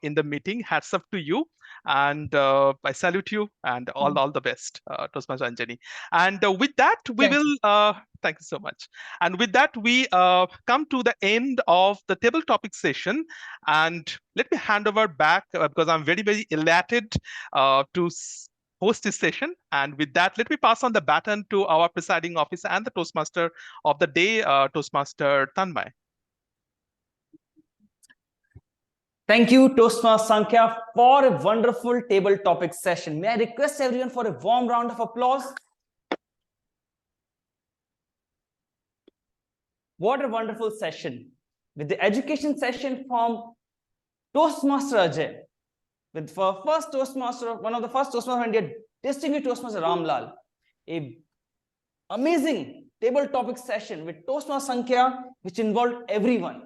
in the meeting. Hats off to you, and I salute you, and all the best, Toastmaster Anjani. And with that, we will thank you so much. And with that, we come to the end of the table topic session. And let me hand over back because I'm very, very elated to host this session. And with that, let me pass on the baton to our presiding officer and the Toastmaster of the day, Toastmaster Tanmay. Thank you, Toastmaster Sankhya, for a wonderful table topic session. May I request everyone for a warm round of applause? What a wonderful session. With the education session from Toastmaster Ajay, with for first Toastmaster, one of the first Toastmasters of India, distinguished Toastmaster Ramlal, a amazing table topic session with Toastmaster Sankhya, which involved everyone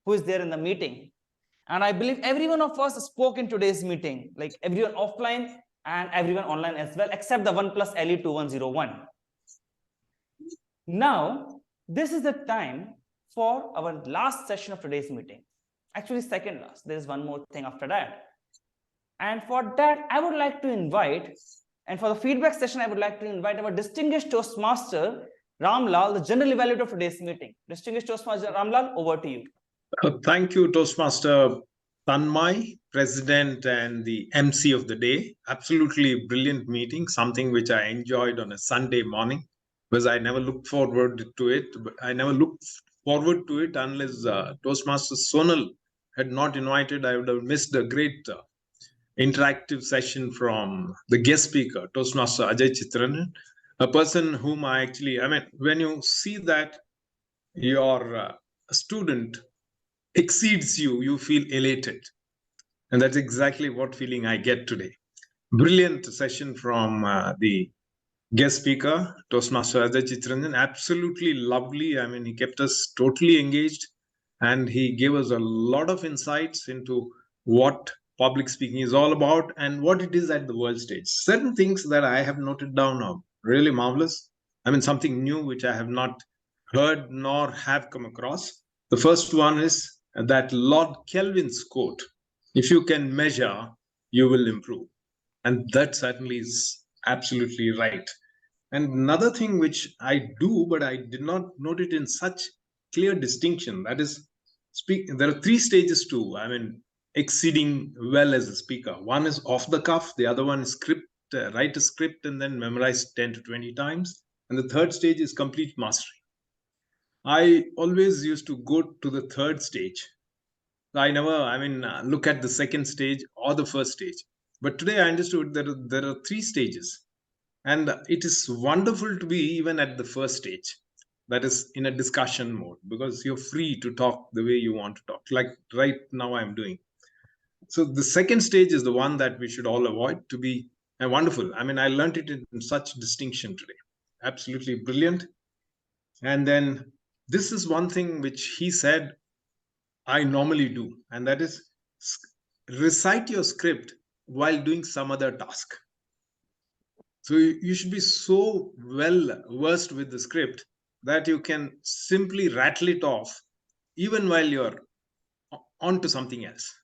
who is there in the meeting. And I believe every one of us spoke in today's meeting, like everyone offline and everyone online as well, except the OnePlus LE 2101. Now, this is the time for our last session of today's meeting. Actually, second last. There is one more thing after that. And for that, I would like to invite, and for the feedback session, I would like to invite our distinguished Toastmaster, Ramlal, the general evaluator of today's meeting. Distinguished Toastmaster Ramlal, over to you. Thank you, Toastmaster Tanmay, President and the MC of the day. Absolutely brilliant meeting, something which I enjoyed on a Sunday morning because I never looked forward to it. I never looked forward to it unless Toastmaster Sonal had not invited. I would have missed a great interactive session from the guest speaker, Toastmaster Ajay Chitranan, a person whom I mean, when you see that your student exceeds you, you feel elated. And that's exactly what feeling I get today. Brilliant session from the guest speaker, Toastmaster Ajay Chitranan. Absolutely lovely. I mean, he kept us totally engaged and he gave us a lot of insights into what public speaking is all about and what it is at the world stage. Certain things that I have noted down are really marvelous. I mean, something new which I have not heard nor have come across. The first one is that Lord Kelvin's quote, if you can measure, you will improve. And that certainly is absolutely right. And another thing which I do, but I did not note it in such clear distinction, that is, there are three stages too. I mean, exceeding well as a speaker. One is off the cuff, the other one is script, write a script and then memorize 10 to 20 times. And the third stage is complete mastery. I always used to go to the third stage. I never, look at the second stage or the first stage. But today I understood that there are three stages. And it is wonderful to be even at the first stage. That is in a discussion mode because you're free to talk the way you want to talk, like right now I'm doing. So the second stage is the one that we should all avoid to be wonderful. I mean, I learned it in such distinction today. Absolutely brilliant. And then this is one thing which he said I normally do, and that is recite your script while doing some other task. So you should be so well versed with the script that you can simply rattle it off even while you're on to something else.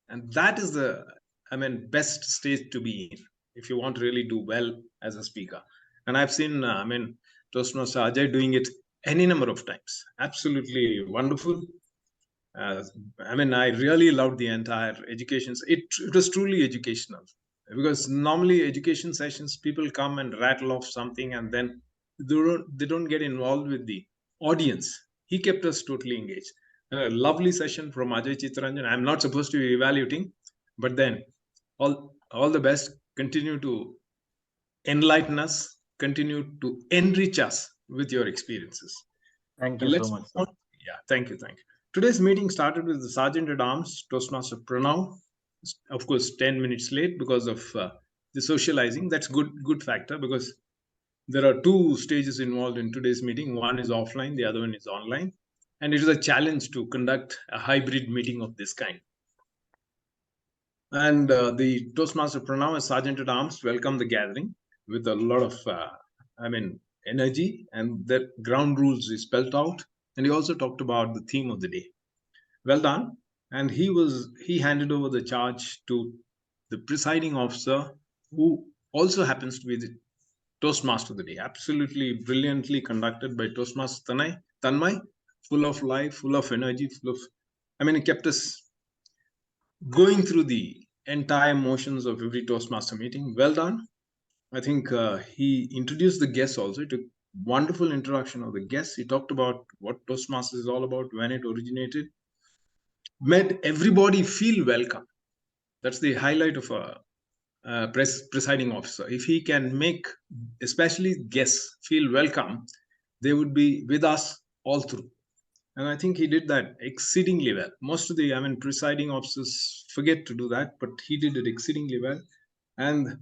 And that is the, best stage to be in if you want to really do well as a speaker. And I've seen, Toastmaster Ajay doing it any number of times. Absolutely wonderful. I really loved the entire education. It was truly educational because normally education sessions, people come and rattle off something and then they don't get involved with the audience. He kept us totally engaged. A lovely session from Ajay Chitranan. I'm not supposed to be evaluating, but then all the best. Continue to enlighten us, continue to enrich us with your experiences. Thank you so much, sir. Yeah, thank you. Today's meeting started with the Sergeant at Arms, Toastmaster Pranav. Of course, 10 minutes late because of the socializing. That's good factor because there are two stages involved in today's meeting. One is offline, the other one is online. and it is a challenge to conduct a hybrid meeting of this kind. And the Toastmaster Pranav as Sergeant at Arms welcomed the gathering with a lot of, energy, and the ground rules is spelled out. And he also talked about the theme of the day. Well done. And he handed over the charge to the presiding officer, who also happens to be the Toastmaster of the day. Absolutely brilliantly conducted by Toastmaster Tanmay, full of life, full of energy, he kept us going through the entire motions of every Toastmaster meeting. Well done. I think he introduced the guests also. It took wonderful introduction of the guests. He talked about what Toastmasters is all about, when it originated, made everybody feel welcome. That's the highlight of a presiding officer. If he can make especially guests feel welcome, they would be with us all through. And I think he did that exceedingly well. Most of the, presiding officers forget to do that, but he did it exceedingly well. And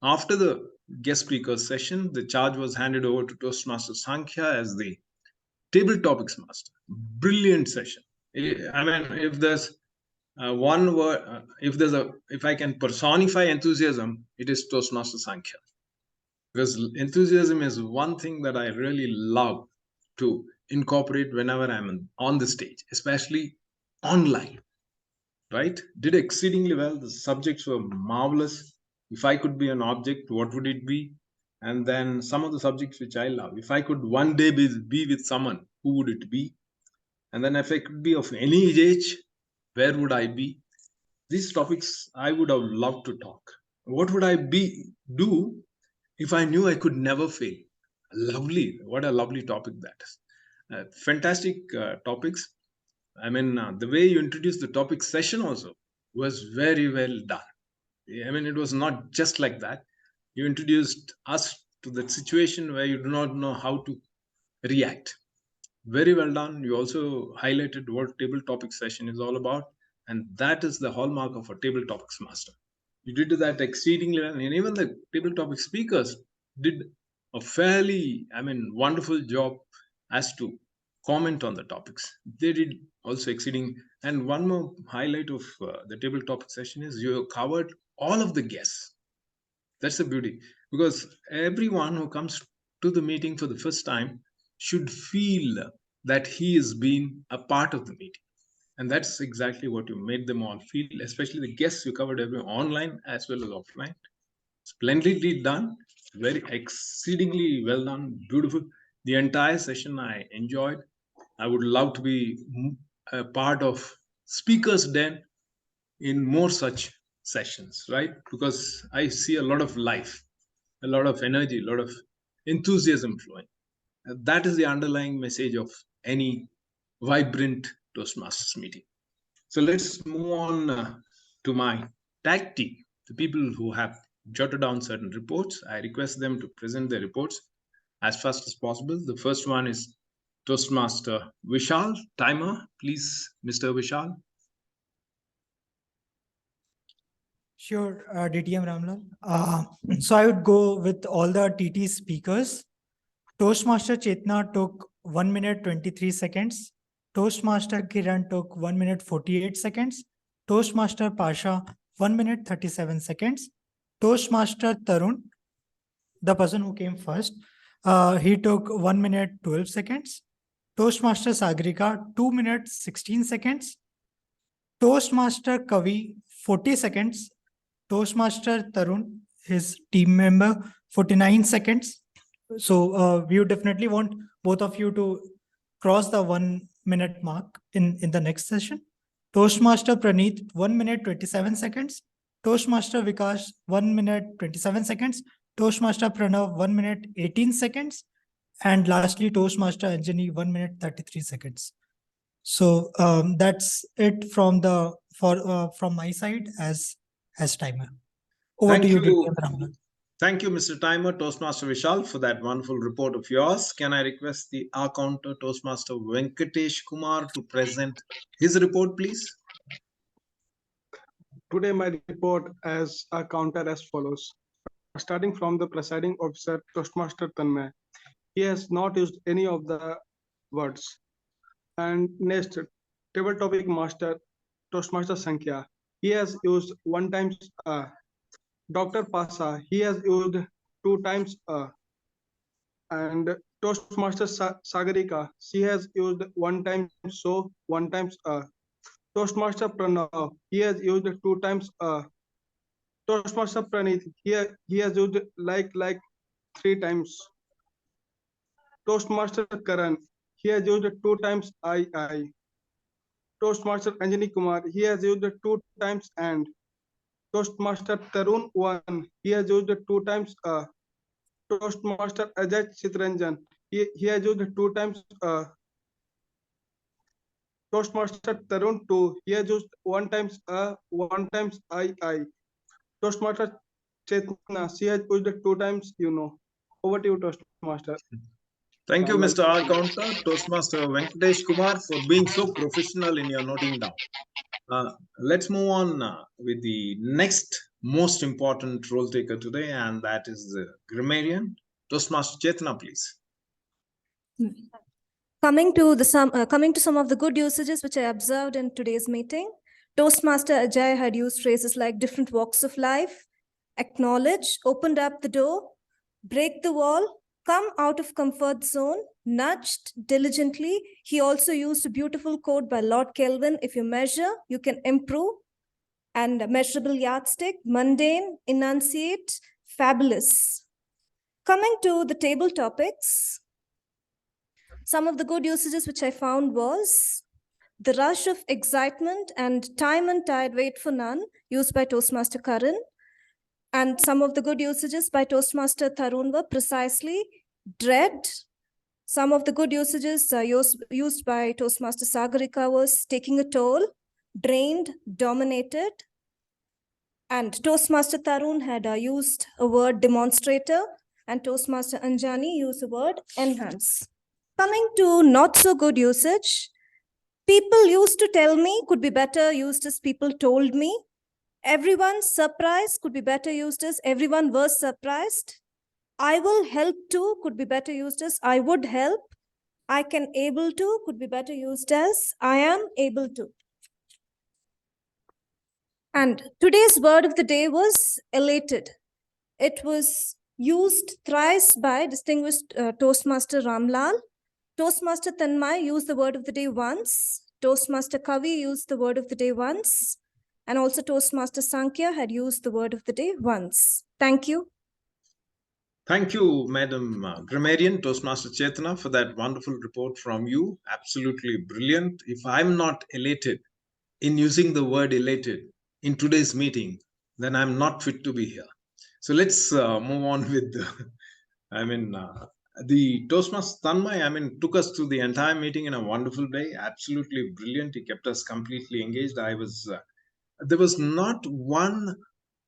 after the guest speaker session, the charge was handed over to Toastmaster Sankhya as the table topics master. Brilliant session. If there's one word, if I can personify enthusiasm, it is Toastmaster Sankhya. Because enthusiasm is one thing that I really love to incorporate whenever I'm on the stage, especially online. Right? Did exceedingly well. The subjects were marvelous. If I could be an object, what would it be? And then some of the subjects which I love. If I could one day be with someone, who would it be? And then if I could be of any age, where would I be? These topics I would have loved to talk. What would I do if I knew I could never fail? Lovely. What a lovely topic that is. Fantastic topics. The way you introduced the topic session also was very well done. It was not just like that. You introduced us to that situation where you do not know how to react. Very well done. You also highlighted what table topic session is all about. And that is the hallmark of a table topics master. You did that exceedingly well. And even the table topic speakers did a fairly, wonderful job as to comment on the topics. They did also exceeding. And one more highlight of the table topic session is you covered all of the guests. That's the beauty, because everyone who comes to the meeting for the first time should feel that he has been a part of the meeting. And that's exactly what you made them all feel, especially the guests. You covered everyone online as well as offline. Splendidly done, very exceedingly well done, beautiful. The entire session I enjoyed. I would love to be a part of Speakers Den in more such sessions, right? Because I see a lot of life, a lot of energy, a lot of enthusiasm flowing. That is the underlying message of any vibrant Toastmasters meeting. So let's move on to my tag team, the people who have jotted down certain reports. I request them to present their reports as fast as possible. The first one is Toastmaster Vishal. Timer, please, Mr. Vishal. Sure, DTM Ramlal. So I would go with all the TT speakers. Toastmaster Chetna took 1 minute 23 seconds. Toastmaster Kiran took 1 minute 48 seconds. Toastmaster Pasha 1 minute 37 seconds. Toastmaster Tarun, the person who came first, he took 1 minute 12 seconds. Toastmaster Sagrika 2 minutes 16 seconds. Toastmaster Kavi 40 seconds. Toastmaster Tarun, his team member, 49 seconds. So we would definitely want both of you to cross the 1 minute mark in the next session. Toastmaster Praneeth, 1 minute 27 seconds. Toastmaster Vikas, 1 minute 27 seconds. Toastmaster Pranav, 1 minute 18 seconds. And lastly, Toastmaster Anjani, 1 minute 33 seconds. So that's it from my side as timer. Over to you, DTM Ramlal. Thank you, Mr. Timer, Toastmaster Vishal, for that wonderful report of yours. Can I request the counter Toastmaster Venkatesh Kumar to present his report, please? Today, my report as a counter as follows. Starting from the presiding officer, Toastmaster Tanmay. He has not used any of the words. And next, table topic master, Toastmaster Sankhya. He has used 1 times Dr. Pasa, he has used 2 times and Toastmaster Sagarika, she has used 1 time so, 1 times Toastmaster Pranav, he has used 2 times Toastmaster Pranit, he has used like 3 times. Toastmaster Karan, he has used 2 times I. Toastmaster Anjani Kumar, he has used 2 times and. Toastmaster Tarun 1, he has used 2 times Toastmaster Ajay Chitranjan, he has used 2 times Toastmaster Tarun 2, he has used 1 times 1 times I. Toastmaster Chetna, she has used 2 times, Over to you, Toastmaster. Thank you, Mr. R. Counter, Toastmaster Venkatesh Kumar, for being so professional in your noting down. Let's move on with the next most important role taker today, and that is the grammarian. Toastmaster Chetna, please. Coming to some of the good usages which I observed in today's meeting, Toastmaster Ajay had used phrases like different walks of life, acknowledge, opened up the door, break the wall, come out of comfort zone, nudged diligently. He also used a beautiful quote by Lord Kelvin, if you measure, you can improve, and measurable yardstick, mundane, enunciate, fabulous. Coming to the table topics, some of the good usages which I found was the rush of excitement and time and tide wait for none, used by Toastmaster Karan. And some of the good usages by Toastmaster Tarun were precisely dread. Some of the good usages used by Toastmaster Sagarika was taking a toll, drained, dominated. And Toastmaster Tarun had used a word demonstrator, and Toastmaster Anjani used the word enhance. Coming to not so good usage, people used to tell me could be better used as people told me. Everyone's surprised could be better used as everyone was surprised. I will help to could be better used as I would help. I can able to could be better used as I am able to. And today's word of the day was elated. It was used thrice by distinguished Toastmaster Ramlal. Toastmaster Tanmay used the word of the day once. Toastmaster Kavi used the word of the day once. And also Toastmaster Sankhya had used the word of the day once. Thank you. Thank you, Madam Grammarian, Toastmaster Chetna, for that wonderful report from you. Absolutely brilliant. If I'm not elated in using the word elated in today's meeting, then I'm not fit to be here. So let's move on with the Toastmaster Tanmay, took us through the entire meeting in a wonderful way. Absolutely brilliant. He kept us completely engaged. There was not one,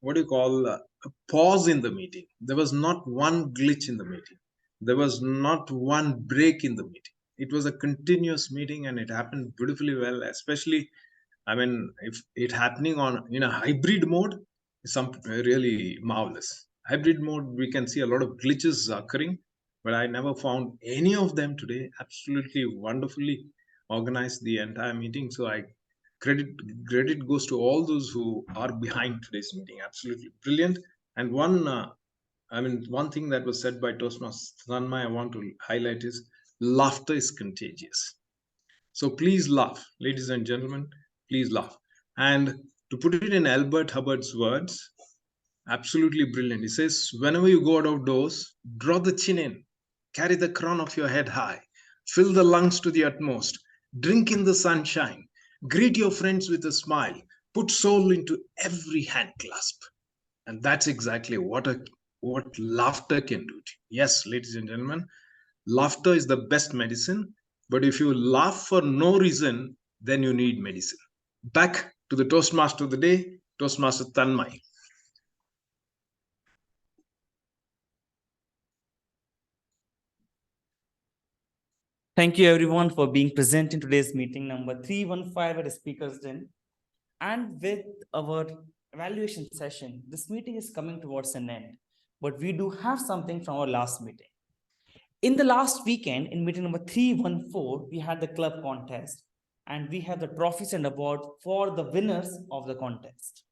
a pause in the meeting. There was not one glitch in the meeting. There was not one break in the meeting. It was a continuous meeting and it happened beautifully well, especially, if it happening in a hybrid mode, really marvelous. Hybrid mode, we can see a lot of glitches occurring, but I never found any of them today. Absolutely wonderfully organized the entire meeting. So credit goes to all those who are behind today's meeting. Absolutely brilliant. And one thing that was said by Toastmaster Tanmay I want to highlight is laughter is contagious. So please laugh, ladies and gentlemen, please laugh. And to put it in Albert Hubbard's words, absolutely brilliant. He says, whenever you go out of doors, draw the chin in, carry the crown of your head high, fill the lungs to the utmost, drink in the sunshine, greet your friends with a smile, put soul into every hand clasp. And that's exactly what laughter can do. Yes, ladies and gentlemen, laughter is the best medicine. But if you laugh for no reason, then you need medicine. Back to the Toastmaster of the day, Toastmaster Tanmay. Thank you everyone for being present in today's meeting number 315 at Speaker's Den. And with our evaluation session, this meeting is coming towards an end, but we do have something from our last meeting. In the last weekend, in meeting number 314, we had the club contest, and we have the trophies and awards for the winners of the contest.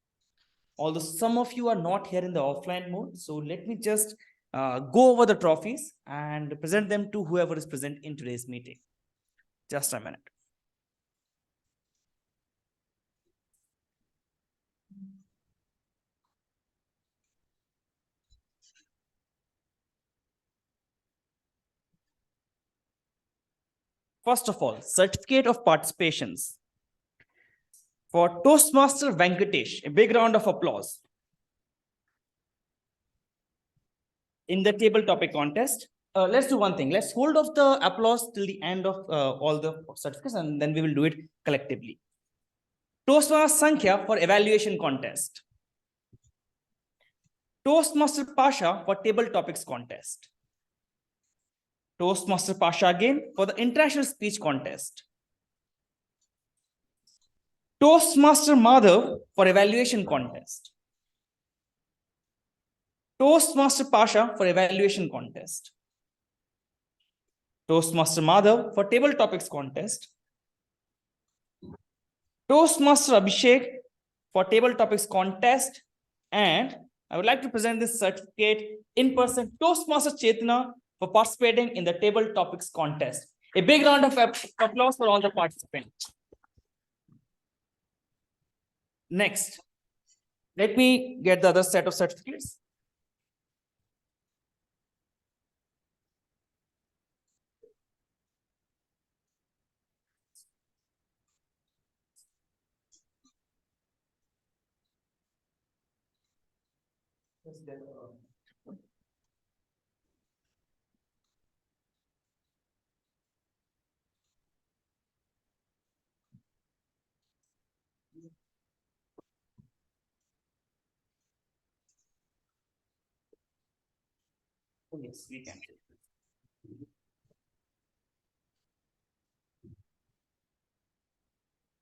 Although some of you are not here in the offline mode, so let me just go over the trophies and present them to whoever is present in today's meeting. Just a minute. First of all, certificate of participations for Toastmaster Venkatesh. A big round of applause. In the table topic contest, let's do one thing. Let's hold off the applause till the end of all the certificates, and then we will do it collectively. Toastmaster Sankhya for evaluation contest. Toastmaster Pasha for table topics contest. Toastmaster Pasha again for the international speech contest. Toastmaster Madhav for evaluation contest. Toastmaster Pasha for evaluation contest. Toastmaster Madhav for table topics contest. Toastmaster Abhishek for table topics contest. And I would like to present this certificate in person, Toastmaster Chetna, for participating in the table topics contest. A big round of applause for all the participants. Next, let me get the other set of certificates. Oh, yes, we can.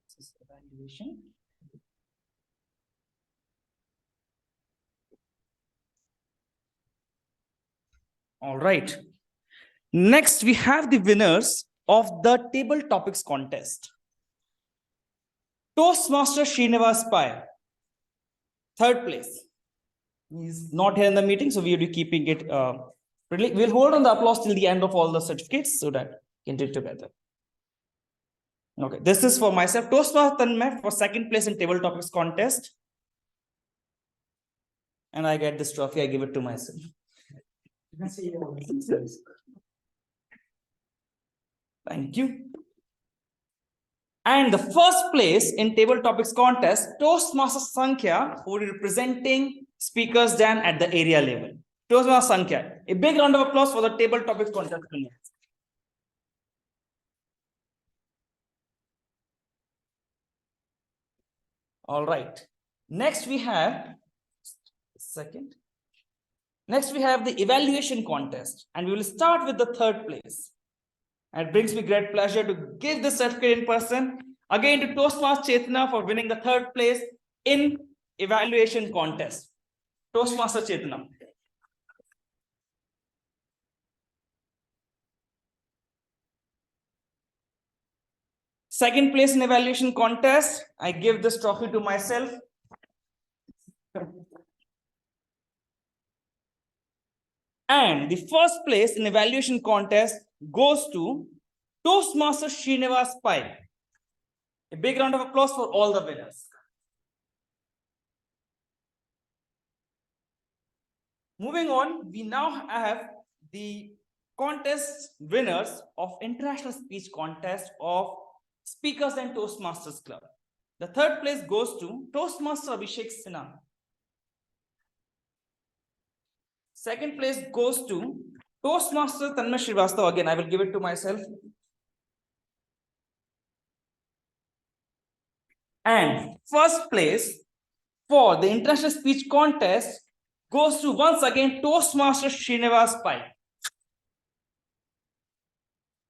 This is evaluation. All right. Next, we have the winners of the table topics contest. Toastmaster Srinivas Pai, third place. He's not here in the meeting, so we will be keeping it. We'll hold on the applause till the end of all the certificates so that we can do it together. Okay, this is for myself. Toastmaster Tanmay for second place in table topics contest. And I get this trophy, I give it to myself. Thank you. And the first place in table topics contest, Toastmaster Sankhya, who is representing speakers Dan at the area level. Toastmaster Sankhya. A big round of applause for the table topics contest. All right. Next we have Next we have the evaluation contest, and we will start with the third place. And it brings me great pleasure to give this certificate in person again to Toastmaster Chetna for winning the third place in evaluation contest. Toastmaster Chetna. Second place in evaluation contest, I give this trophy to myself. And the first place in evaluation contest goes to Toastmaster Srinivas Pai. A big round of applause for all the winners. Moving on, we now have the contest winners of International Speech Contest of Speakers and Toastmasters Club. The third place goes to Toastmaster Abhishek Sinha. Second place goes to Toastmaster Tanmay Srivastava. Again, I will give it to myself. And first place for the International Speech Contest goes to once again Toastmaster Srinivas Pai.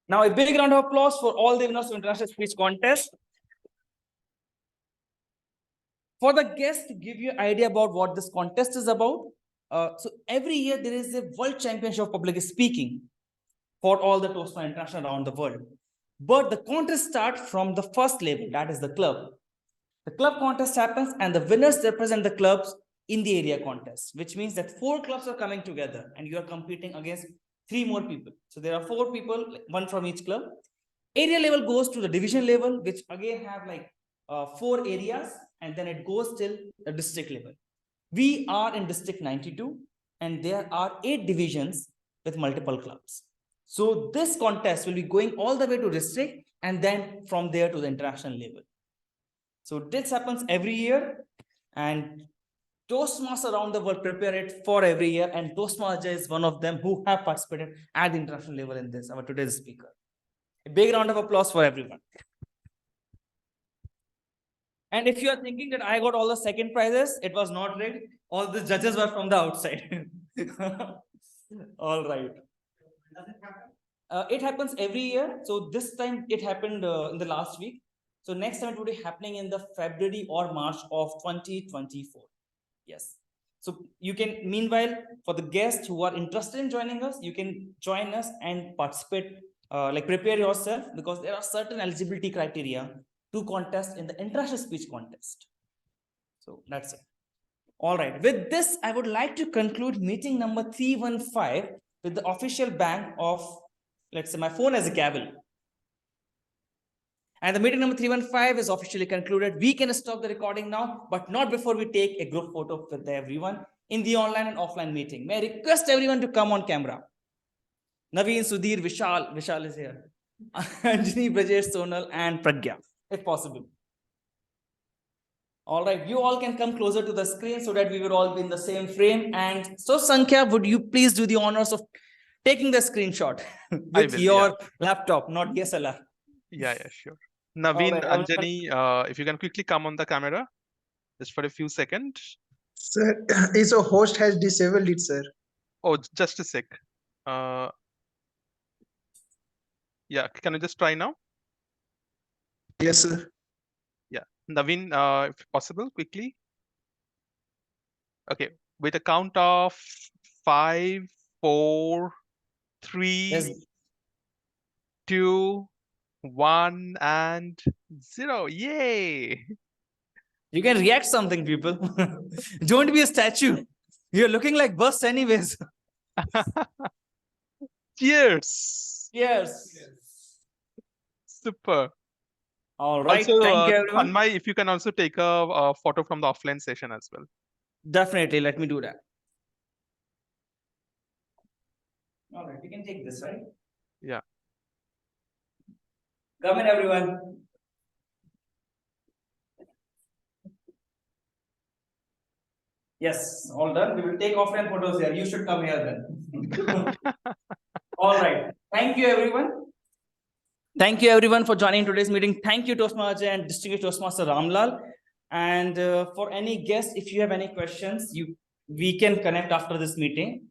Now a big round of applause for all the winners of International Speech Contest. For the guests, to give you an idea about what this contest is about. So every year there is a World Championship of Public Speaking. for all the Toastmasters International around the world. But the contest starts from the first level, that is the club. The club contest happens and the winners represent the clubs in the area contest, which means that 4 clubs are coming together and you are competing against 3 more people. So there are 4 people, 1 from each club. Area level goes to the division level, which again have like 4 areas, and then it goes till the district level. We are in district 92 and there are 8 divisions with multiple clubs. So this contest will be going all the way to district and then from there to the international level. So this happens every year, and Toastmasters around the world prepare it for every year, and Toastmaster is one of them who have participated at the international level in this, our today's speaker. A big round of applause for everyone. And if you are thinking that I got all the second prizes, it was not rigged. All the judges were from the outside. All right. It happens every year. So this time it happened in the last week. So next time it will be happening in the February or March of 2024. Yes. So you can, meanwhile, for the guests who are interested in joining us, you can join us and participate, like prepare yourself, because there are certain eligibility criteria to contest in the international speech contest. So that's it. All right. With this, I would like to conclude meeting number 315 with the official bang of, let's say, my phone as a gavel. And the meeting number 315 is officially concluded. We can stop the recording now, but not before we take a group photo with everyone in the online and offline meeting. May I request everyone to come on camera. Naveen, Sudhir, Vishal is here. Anjani, Brajesh, Sonal, and Pragya, if possible. All right, you all can come closer to the screen so that we will all be in the same frame. And so, Sankhya, would you please do the honors of taking the screenshot with your laptop, not DSLR? Yeah, sure. Naveen, right, Anjani, if you can quickly come on the camera, just for a few seconds. Sir, is a host has disabled it, sir. Oh, just a sec. Yeah, can you just try now? Yes, sir. Yeah, Naveen, if possible, quickly. Okay, with a count of 5, 4, 3, 2, 1, and 0. Yay! You can react something, people. Don't be a statue. You're looking like bust anyways. Cheers. Cheers. Super. All right. Also, thank you, everyone. Tanmay, if you can also take a photo from the offline session as well. Definitely. Let me do that. All right. You can take this, right? Yeah. Come in, everyone. Yes, all done. We will take offline photos here. You should come here then. All right. Thank you, everyone. Thank you, everyone, for joining today's meeting. Thank you, Toastmaster and Distinguished Toastmaster Ramlal. And for any guests, if you have any questions, we can connect after this meeting.